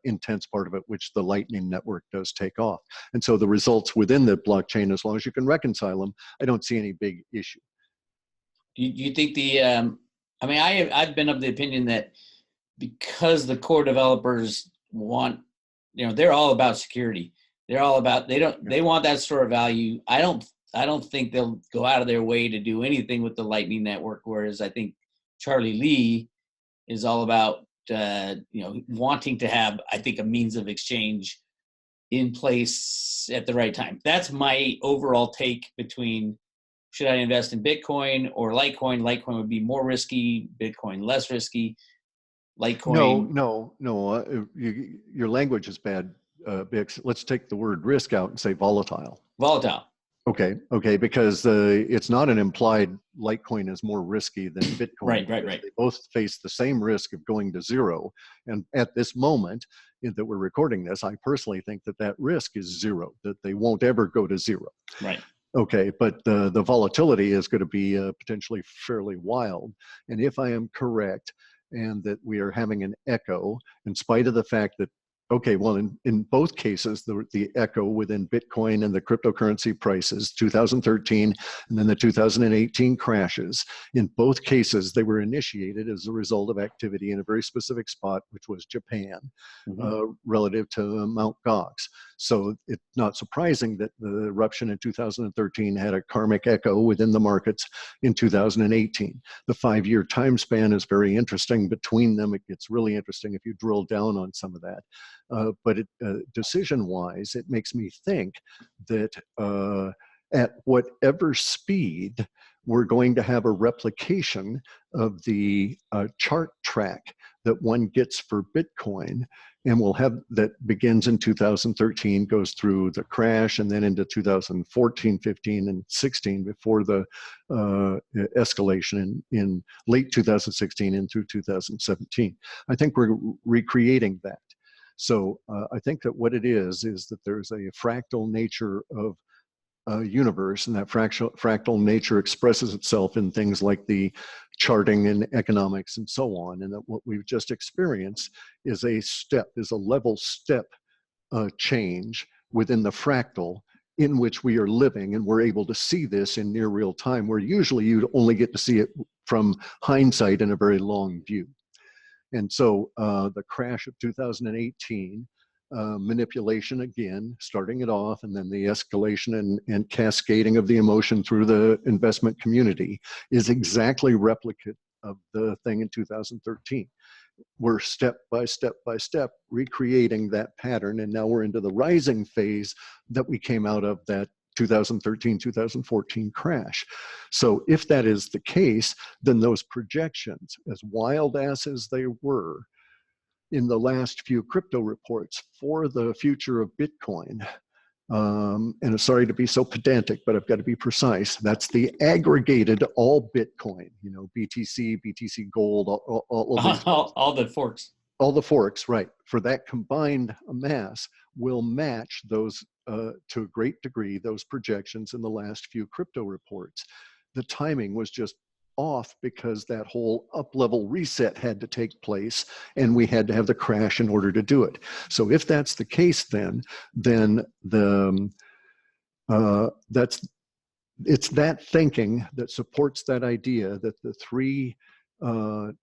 intense part of it, which the Lightning Network does take off. And so the results within the blockchain, as long as you can reconcile them, I don't see any big issue. Do you think I've been of the opinion that because the core developers want, they're all about security. They're all about, they want that store of value. I don't think they'll go out of their way to do anything with the Lightning Network, whereas I think Charlie Lee is all about, wanting to have, I think, a means of exchange in place at the right time. That's my overall take between, should I invest in Bitcoin or Litecoin? Litecoin would be more risky, Bitcoin less risky. Litecoin. No. Your language is bad, Bix. Let's take the word risk out and say volatile. Volatile. Okay, because it's not an implied Litecoin is more risky than Bitcoin. Right. They both face the same risk of going to zero. And at this moment that we're recording this, I personally think that risk is zero, that they won't ever go to zero. Right. Okay, but the volatility is going to be potentially fairly wild. And if I am correct, and that we are having an echo, in spite of the fact that, okay, well, in both cases, the echo within Bitcoin and the cryptocurrency prices, 2013 and then the 2018 crashes, in both cases, they were initiated as a result of activity in a very specific spot, which was Japan, relative to Mt. Gox. So it's not surprising that the eruption in 2013 had a karmic echo within the markets in 2018. The 5-year time span is very interesting between them. It gets really interesting if you drill down on some of that. But decision-wise, it makes me think that at whatever speed, we're going to have a replication of the chart track that one gets for Bitcoin, and we'll have that begins in 2013, goes through the crash, and then into 2014, 15, and 16 before the escalation in late 2016 and through 2017. I think we're recreating that. So I think that what it is that there's a fractal nature of universe, and that fractal nature expresses itself in things like the charting and economics and so on, and that what we've just experienced is a level step change within the fractal in which we are living, and we're able to see this in near real time, where usually you'd only get to see it from hindsight in a very long view. And so the crash of 2018, manipulation again, starting it off, and then the escalation and cascading of the emotion through the investment community is exactly replicate of the thing in 2013. We're step by step by step recreating that pattern, and now we're into the rising phase that we came out of that 2013, 2014 crash. So if that is the case, then those projections, as wild as they were in the last few crypto reports for the future of Bitcoin, and I'm sorry to be so pedantic, but I've got to be precise. That's the aggregated all Bitcoin, BTC, BTC Gold, all the forks. All the forks, right. For that combined mass will match those, to a great degree, those projections in the last few crypto reports. The timing was just off because that whole up-level reset had to take place, and we had to have the crash in order to do it. So if that's the case, then it's that thinking that supports that idea that the three 10%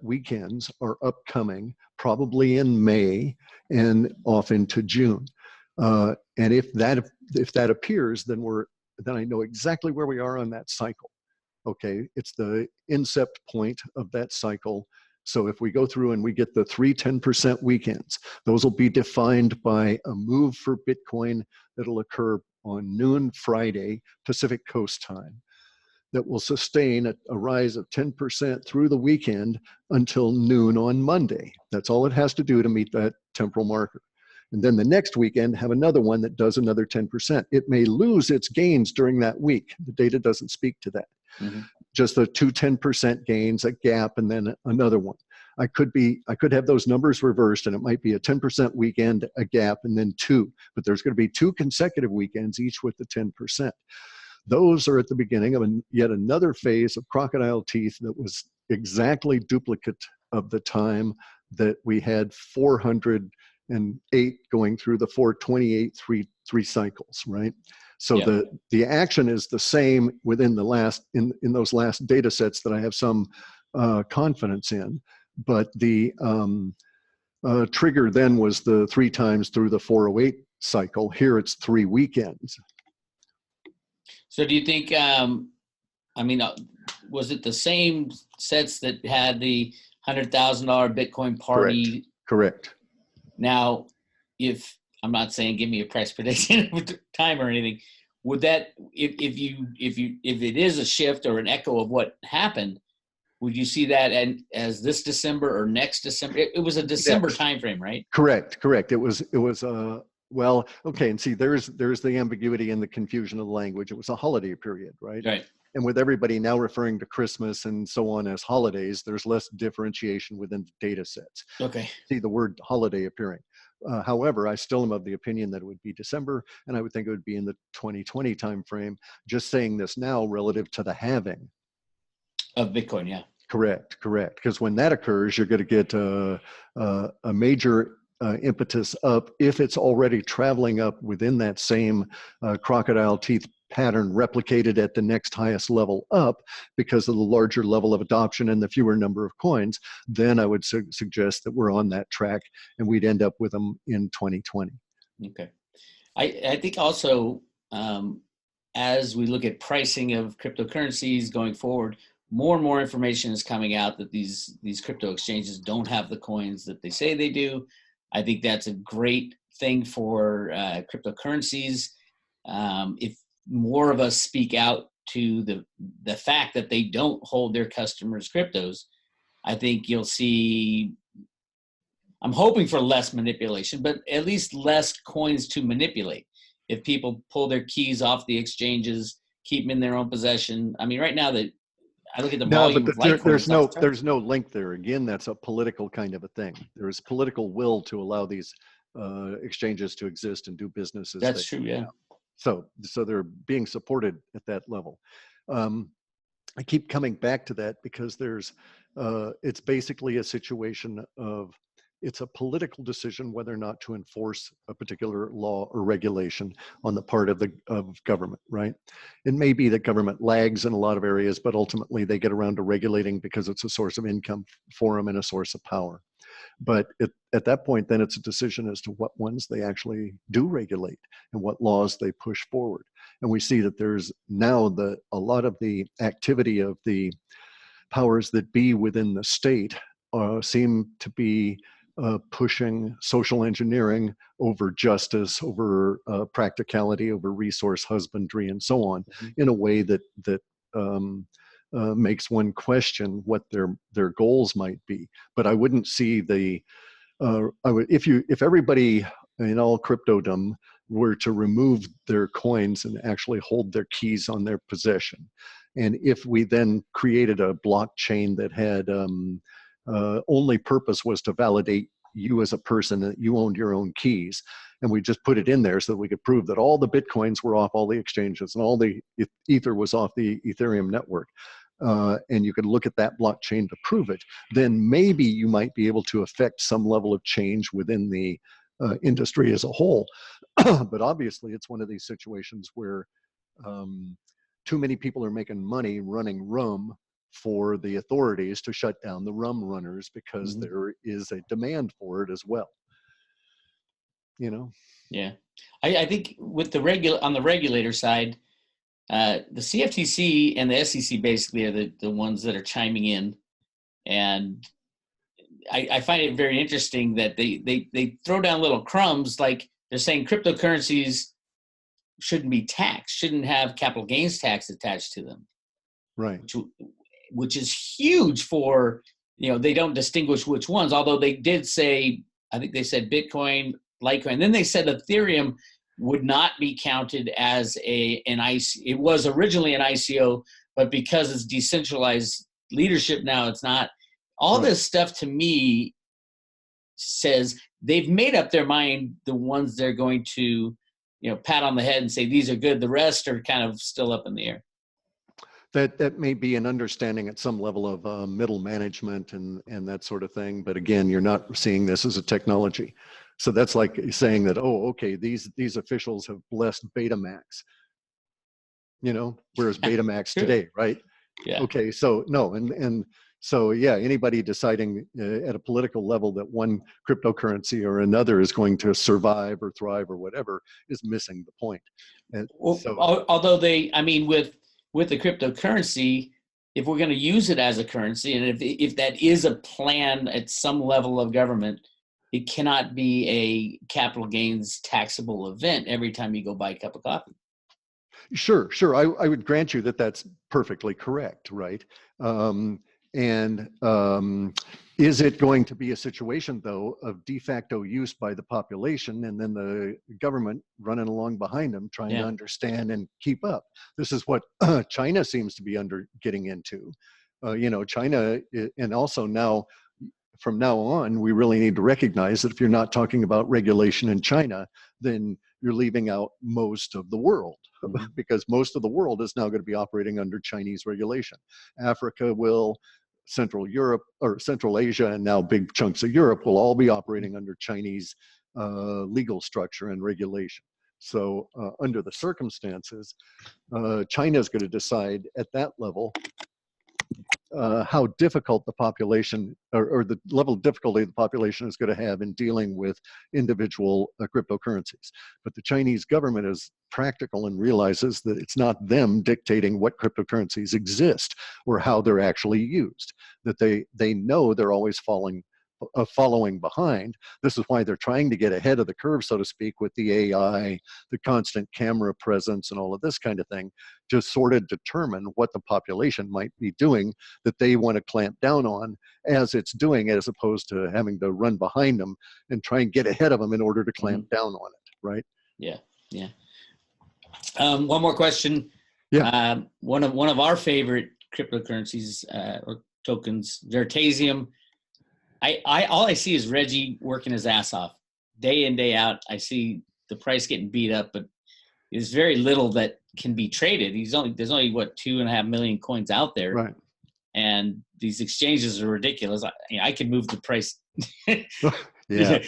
weekends are upcoming, probably in May and off into June. And if that appears, then I know exactly where we are on that cycle. Okay, it's the incept point of that cycle. So if we go through and we get the three 10% weekends, those will be defined by a move for Bitcoin that'll occur on noon Friday, Pacific Coast time, that will sustain a rise of 10% through the weekend until noon on Monday. That's all it has to do to meet that temporal marker. And then the next weekend, have another one that does another 10%. It may lose its gains during that week. The data doesn't speak to that. Mm-hmm. Just the two 10% gains, a gap, and then another one. I could have those numbers reversed, and it might be a 10% weekend, a gap, and then two. But there's going to be two consecutive weekends, each with the 10%. Those are at the beginning of yet another phase of crocodile teeth that was exactly duplicate of the time that we had 408 going through the 428 three cycles, right? So yeah. The action is the same within the last in those last data sets that I have some confidence in, but the trigger then was the 3 times through the 408 cycle. Here it's 3 weekends. So do you think, was it the same sets that had the $100,000 Bitcoin party? Correct. Now, if I'm not saying give me a price prediction with time or anything, would that, if it is a shift or an echo of what happened, would you see that as this December or next December? It was a December timeframe, right? Correct. It was well, okay, and see, there's the ambiguity and the confusion of the language. It was a holiday period, right? Right. And with everybody now referring to Christmas and so on as holidays, there's less differentiation within the data sets. Okay. See the word holiday appearing. However, I still am of the opinion that it would be December, and I would think it would be in the 2020 timeframe. Just saying this now relative to the halving of Bitcoin, yeah. Correct. Because when that occurs, you're going to get a major impetus up if it's already traveling up within that same crocodile teeth pattern replicated at the next highest level up because of the larger level of adoption and the fewer number of coins. Then I would suggest that we're on that track and we'd end up with them in 2020. Okay. I think also as we look at pricing of cryptocurrencies going forward, more and more information is coming out that these crypto exchanges don't have the coins that they say they do. I think that's a great thing for cryptocurrencies. If more of us speak out to the fact that they don't hold their customers' cryptos, I think you'll see, I'm hoping for less manipulation, but at least less coins to manipulate. If people pull their keys off the exchanges, keep them in their own possession. I mean, right now that I look at the No, but volume of Litecoin, there's no link there. Again, that's a political kind of a thing. There is political will to allow these exchanges to exist and do business as that's they true. Yeah. so they're being supported at that level. I keep coming back to that because it's basically a situation of, it's a political decision whether or not to enforce a particular law or regulation on the part of government, right? It may be that government lags in a lot of areas, but ultimately they get around to regulating because it's a source of income for them and a source of power. But at that point, then it's a decision as to what ones they actually do regulate and what laws they push forward. And we see that there's now a lot of the activity of the powers that be within the state seem to be pushing social engineering over justice, over practicality, over resource husbandry, and so on, in a way that makes one question what their goals might be. But I wouldn't see if everybody in all cryptodom were to remove their coins and actually hold their keys on their possession, and if we then created a blockchain that had only purpose was to validate you as a person, that you owned your own keys, and we just put it in there so that we could prove that all the bitcoins were off all the exchanges and all the ether was off the Ethereum network, and you could look at that blockchain to prove it, then maybe you might be able to affect some level of change within the industry as a whole. But obviously it's one of these situations where too many people are making money running rum for the authorities to shut down the rum runners, because there is a demand for it as well. Yeah, I think with on the regulator side, the CFTC and the SEC basically are the ones that are chiming in, and I find it very interesting that they throw down little crumbs, like they're saying cryptocurrencies shouldn't be taxed, shouldn't have capital gains tax attached to them, right? Which is huge for, they don't distinguish which ones, although they did say, I think they said Bitcoin, Litecoin, then they said Ethereum would not be counted as an ICO. It was originally an ICO, but because it's decentralized leadership now, it's not. All this stuff to me says they've made up their mind, the ones they're going to, pat on the head and say, these are good. The rest are kind of still up in the air. That may be an understanding at some level of middle management and that sort of thing. But again, you're not seeing this as a technology. So that's like saying that, oh, okay, these officials have blessed Betamax, whereas Betamax today, right? Yeah. Okay, so no, and so yeah, anybody deciding at a political level that one cryptocurrency or another is going to survive or thrive or whatever is missing the point. And although with the cryptocurrency, if we're going to use it as a currency, and if that is a plan at some level of government, it cannot be a capital gains taxable event every time you go buy a cup of coffee. Sure. I would grant you that that's perfectly correct, right? Is it going to be a situation, though, of de facto use by the population and then the government running along behind them trying to understand and keep up? This is what China seems to be getting into. China, and also now, from now on, we really need to recognize that if you're not talking about regulation in China, then you're leaving out most of the world, because most of the world is now going to be operating under Chinese regulation. Africa will, Central Europe or Central Asia, and now big chunks of Europe will all be operating under Chinese legal structure and regulation. So under the circumstances, China is going to decide at that level how difficult the population or the level of difficulty the population is going to have in dealing with individual cryptocurrencies. But the Chinese government is practical and realizes that it's not them dictating what cryptocurrencies exist or how they're actually used, that they know they're always falling following behind. This is why they're trying to get ahead of the curve, so to speak, with the AI, the constant camera presence, and all of this kind of thing, to sort of determine what the population might be doing that they want to clamp down on as it's doing, as opposed to having to run behind them and try and get ahead of them in order to clamp down on it, right? Yeah, yeah. One more question. Yeah. One of our favorite cryptocurrencies or tokens, Veritasium. All I see is Reggie working his ass off day in, day out. I see the price getting beat up, but there's very little that can be traded. There's only what 2.5 million coins out there, Right. and these exchanges are ridiculous. I could move the price Yeah.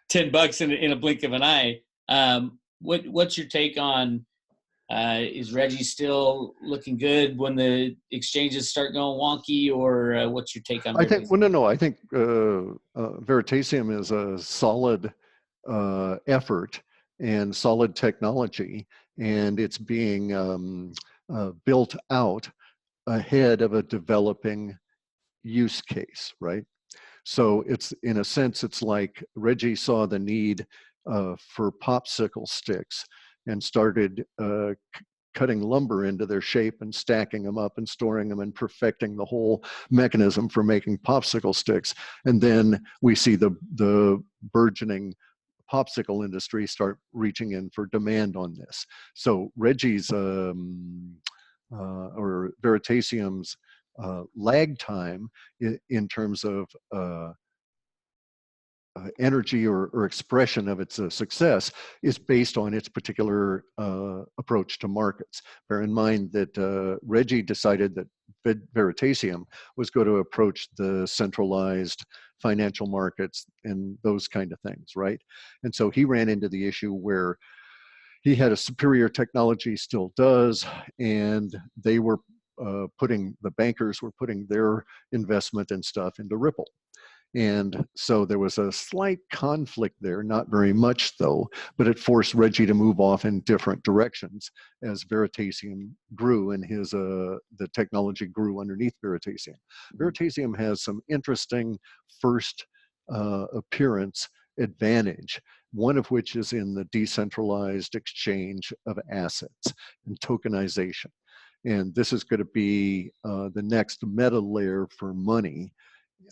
$10 in a blink of an eye. What's your take on? Is Reggie still looking good when the exchanges start going wonky, or what's your take on? I think, well, no, I think Veritasium is a solid effort and solid technology, and it's being built out ahead of a developing use case, right? So it's, in a sense, it's like Reggie saw the need for popsicle sticks and started cutting lumber into their shape and stacking them up and storing them and perfecting the whole mechanism for making popsicle sticks. And then we see the burgeoning popsicle industry start reaching in for demand on this. So Reggie's or Veritasium's lag time in terms of energy or expression of its success is based on its particular approach to markets. Bear in mind that Reggie decided that Veritasium was going to approach the centralized financial markets and those kind of things, right? And so he ran into the issue where he had a superior technology, still does, and they were the bankers were putting their investment and stuff into Ripple. And so there was a slight conflict there, not very much though, but it forced Reggie to move off in different directions as Veritasium grew and the technology grew underneath Veritasium. Veritasium has some interesting first appearance advantage, one of which is in the decentralized exchange of assets and tokenization. And this is going to be the next meta layer for money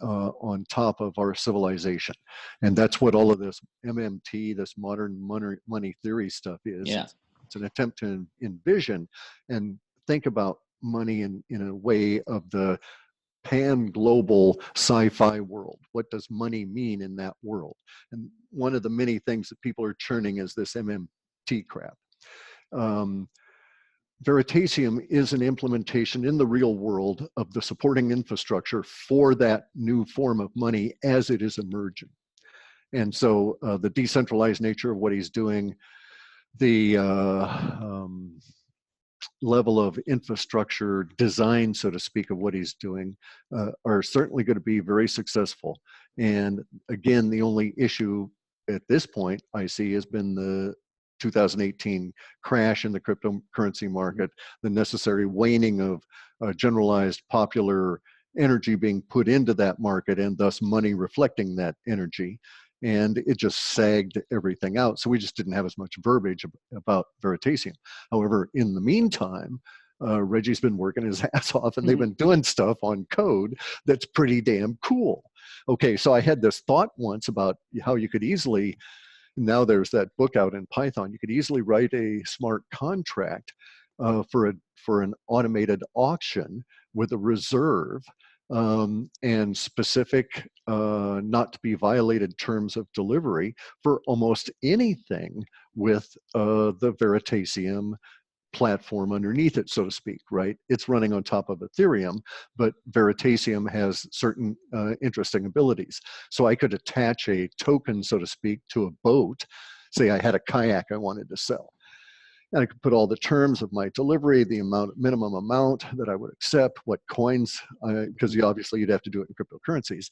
on top of our civilization. And that's what all of this MMT, this modern money theory stuff is. Yeah. It's an attempt to envision and think about money in a way of the pan-global sci-fi world. What does money mean in that world? And one of the many things that people are churning is this MMT crap. Veritasium is an implementation in the real world of the supporting infrastructure for that new form of money as it is emerging. And so the decentralized nature of what he's doing, the level of infrastructure design, so to speak, of what he's doing are certainly going to be very successful. And again, the only issue at this point I see has been the 2018 crash in the cryptocurrency market, the necessary waning of generalized popular energy being put into that market and thus money reflecting that energy. And it just sagged everything out. So we just didn't have as much verbiage about Veritasium. However, in the meantime, Reggie's been working his ass off and they've been doing stuff on code that's pretty damn cool. Okay, so I had this thought once about how you could easily, now there's that book out in Python, you could easily write a smart contract for an automated auction with a reserve and specific not to be violated terms of delivery for almost anything with the Veritasium platform underneath it, so to speak, right? It's running on top of Ethereum, but Veritasium has certain interesting abilities. So I could attach a token, so to speak, to a boat. Say I had a kayak I wanted to sell. And I could put all the terms of my delivery, the minimum amount that I would accept, what coins, because obviously you'd have to do it in cryptocurrencies,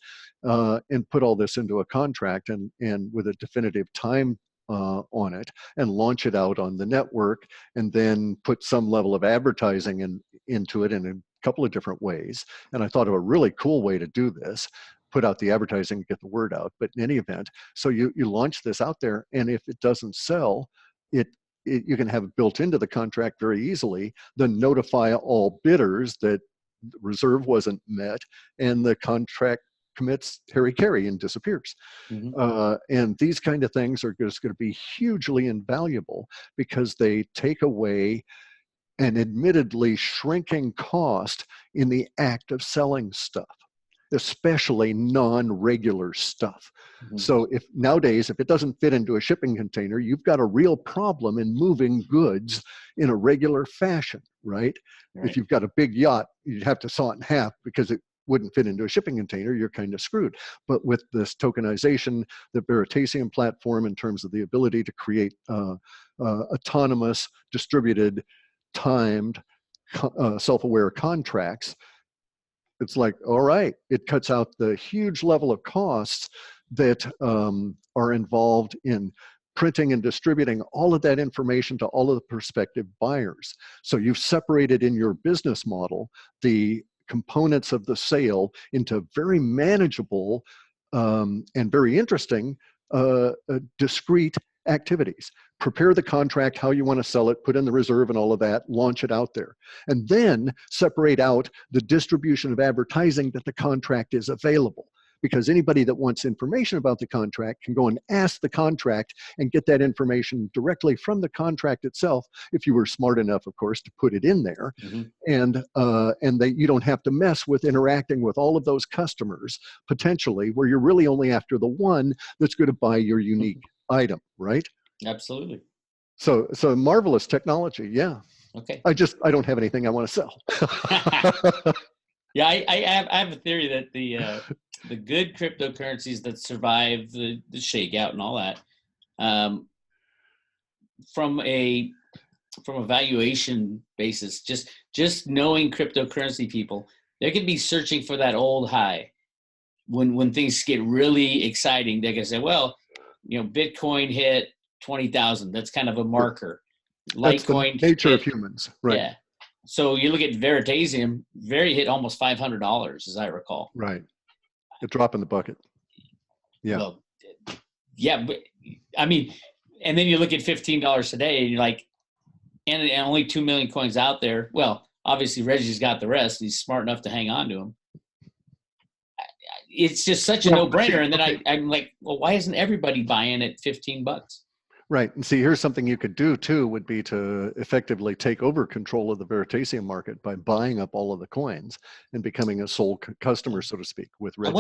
and put all this into a contract and with a definitive time on it and launch it out on the network and then put some level of advertising into it in a couple of different ways. And I thought of a really cool way to do this. put out the advertising, get the word out. But in any event, so you launch this out there, and if it doesn't sell, you can have it built into the contract very easily, then notify all bidders that the reserve wasn't met, and the contract commits hara-kiri and disappears. And these kind of things are just going to be hugely invaluable because they take away an admittedly shrinking cost in the act of selling stuff, especially non-regular stuff. So if nowadays, if it doesn't fit into a shipping container, you've got a real problem in moving goods in a regular fashion, right? If you've got a big yacht, you'd have to saw it in half because it wouldn't fit into a shipping container. You're kind of screwed. But with this tokenization, the Veritasium platform, in terms of the ability to create autonomous, distributed, timed, self-aware contracts, it's like, all right, it cuts out the huge level of costs that are involved in printing and distributing all of that information to all of the prospective buyers. So you've separated in your business model the components of the sale into very manageable and very interesting discrete activities. Prepare the contract, how you want to sell it, put in the reserve and all of that, launch it out there. And then separate out the distribution of advertising that the contract is available. Because anybody that wants information about the contract can go and ask the contract and get that information directly from the contract itself, if you were smart enough, of course, to put it in there. And that you don't have to mess with interacting with all of those customers, potentially, where you're really only after the one that's going to buy your unique item, right? Absolutely. So marvelous technology, yeah. Okay. I don't have anything I want to sell. Yeah, I have a theory that the good cryptocurrencies that survive the shakeout and all that, from a valuation basis, just knowing cryptocurrency people, they could be searching for that old high. When things get really exciting, they can say, well, Bitcoin hit 20,000. That's kind of a marker. That's Litecoin the nature hit, of humans, right? Yeah. So you look at Veritasium, hit almost $500, as I recall. Right. A drop in the bucket. Yeah. Well, yeah, but I mean, and then you look at $15 today, and you're like, and only 2 million coins out there. Well, obviously Reggie's got the rest. He's smart enough to hang on to them. It's just such a no-brainer. And then I'm like, well, why isn't everybody buying at $15? Right. And see, here's something you could do too, would be to effectively take over control of the Veritasium market by buying up all of the coins and becoming a sole customer, so to speak, with Reggie. I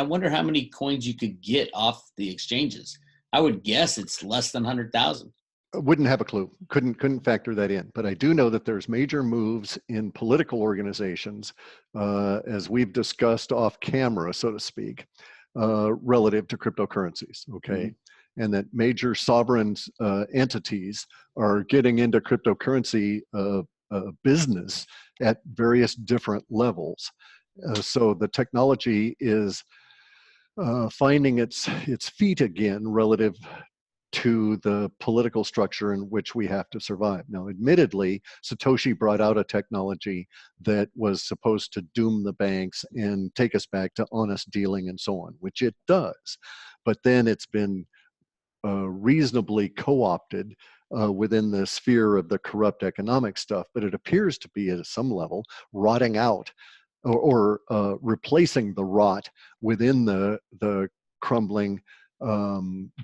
wonder how many coins you could get off the exchanges. I would guess it's less than 100,000. Wouldn't have a clue. Couldn't factor that in. But I do know that there's major moves in political organizations, as we've discussed off camera, so to speak, relative to cryptocurrencies. Okay. And that major sovereign entities are getting into cryptocurrency business at various different levels. So the technology is finding its feet again relative to the political structure in which we have to survive. Now, admittedly, Satoshi brought out a technology that was supposed to doom the banks and take us back to honest dealing and so on, which it does. But then it's been reasonably co-opted within the sphere of the corrupt economic stuff, but it appears to be at some level rotting out or replacing the rot within the crumbling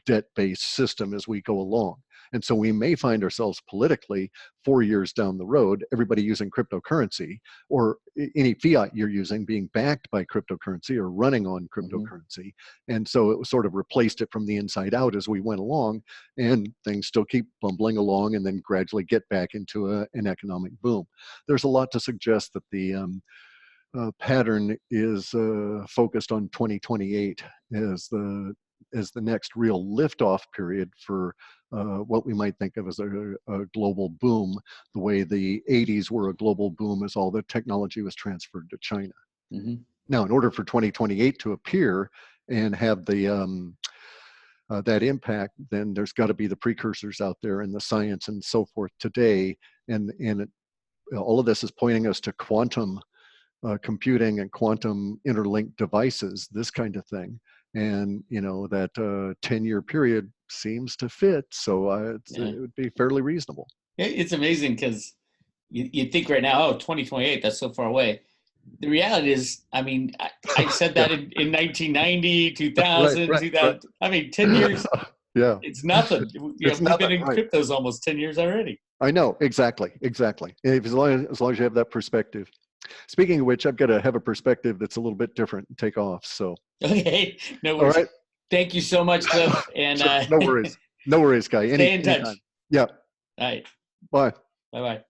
debt-based system as we go along. And so we may find ourselves politically 4 years down the road, everybody using cryptocurrency or any fiat you're using being backed by cryptocurrency or running on cryptocurrency. And so it was sort of replaced it from the inside out as we went along, and things still keep bumbling along and then gradually get back into an economic boom. There's a lot to suggest that the pattern is focused on 2028 as the next real liftoff period for what we might think of as a global boom, the way the 80s were a global boom as all the technology was transferred to China. Now, in order for 2028 to appear and have the that impact, then there's got to be the precursors out there and the science and so forth today. And all of this is pointing us to quantum computing and quantum interlinked devices, this kind of thing. And, that 10-year period seems to fit. So it would be fairly reasonable. It's amazing because you think right now, 2028, that's so far away. The reality is, I mean, I said that in 1990, 2000, Right. 2000. I mean, 10 years, Yeah. it's nothing. It's We've been in nothing, right. cryptos almost 10 years already. I know, exactly. As long as you have that perspective. Speaking of which, I've got to have a perspective that's a little bit different and take off. So, Okay, no all worries. right. Thank you so much, Cliff. And Sure. No worries, Guy. stay in touch. Anytime. Yeah. All right. Bye. Bye-bye.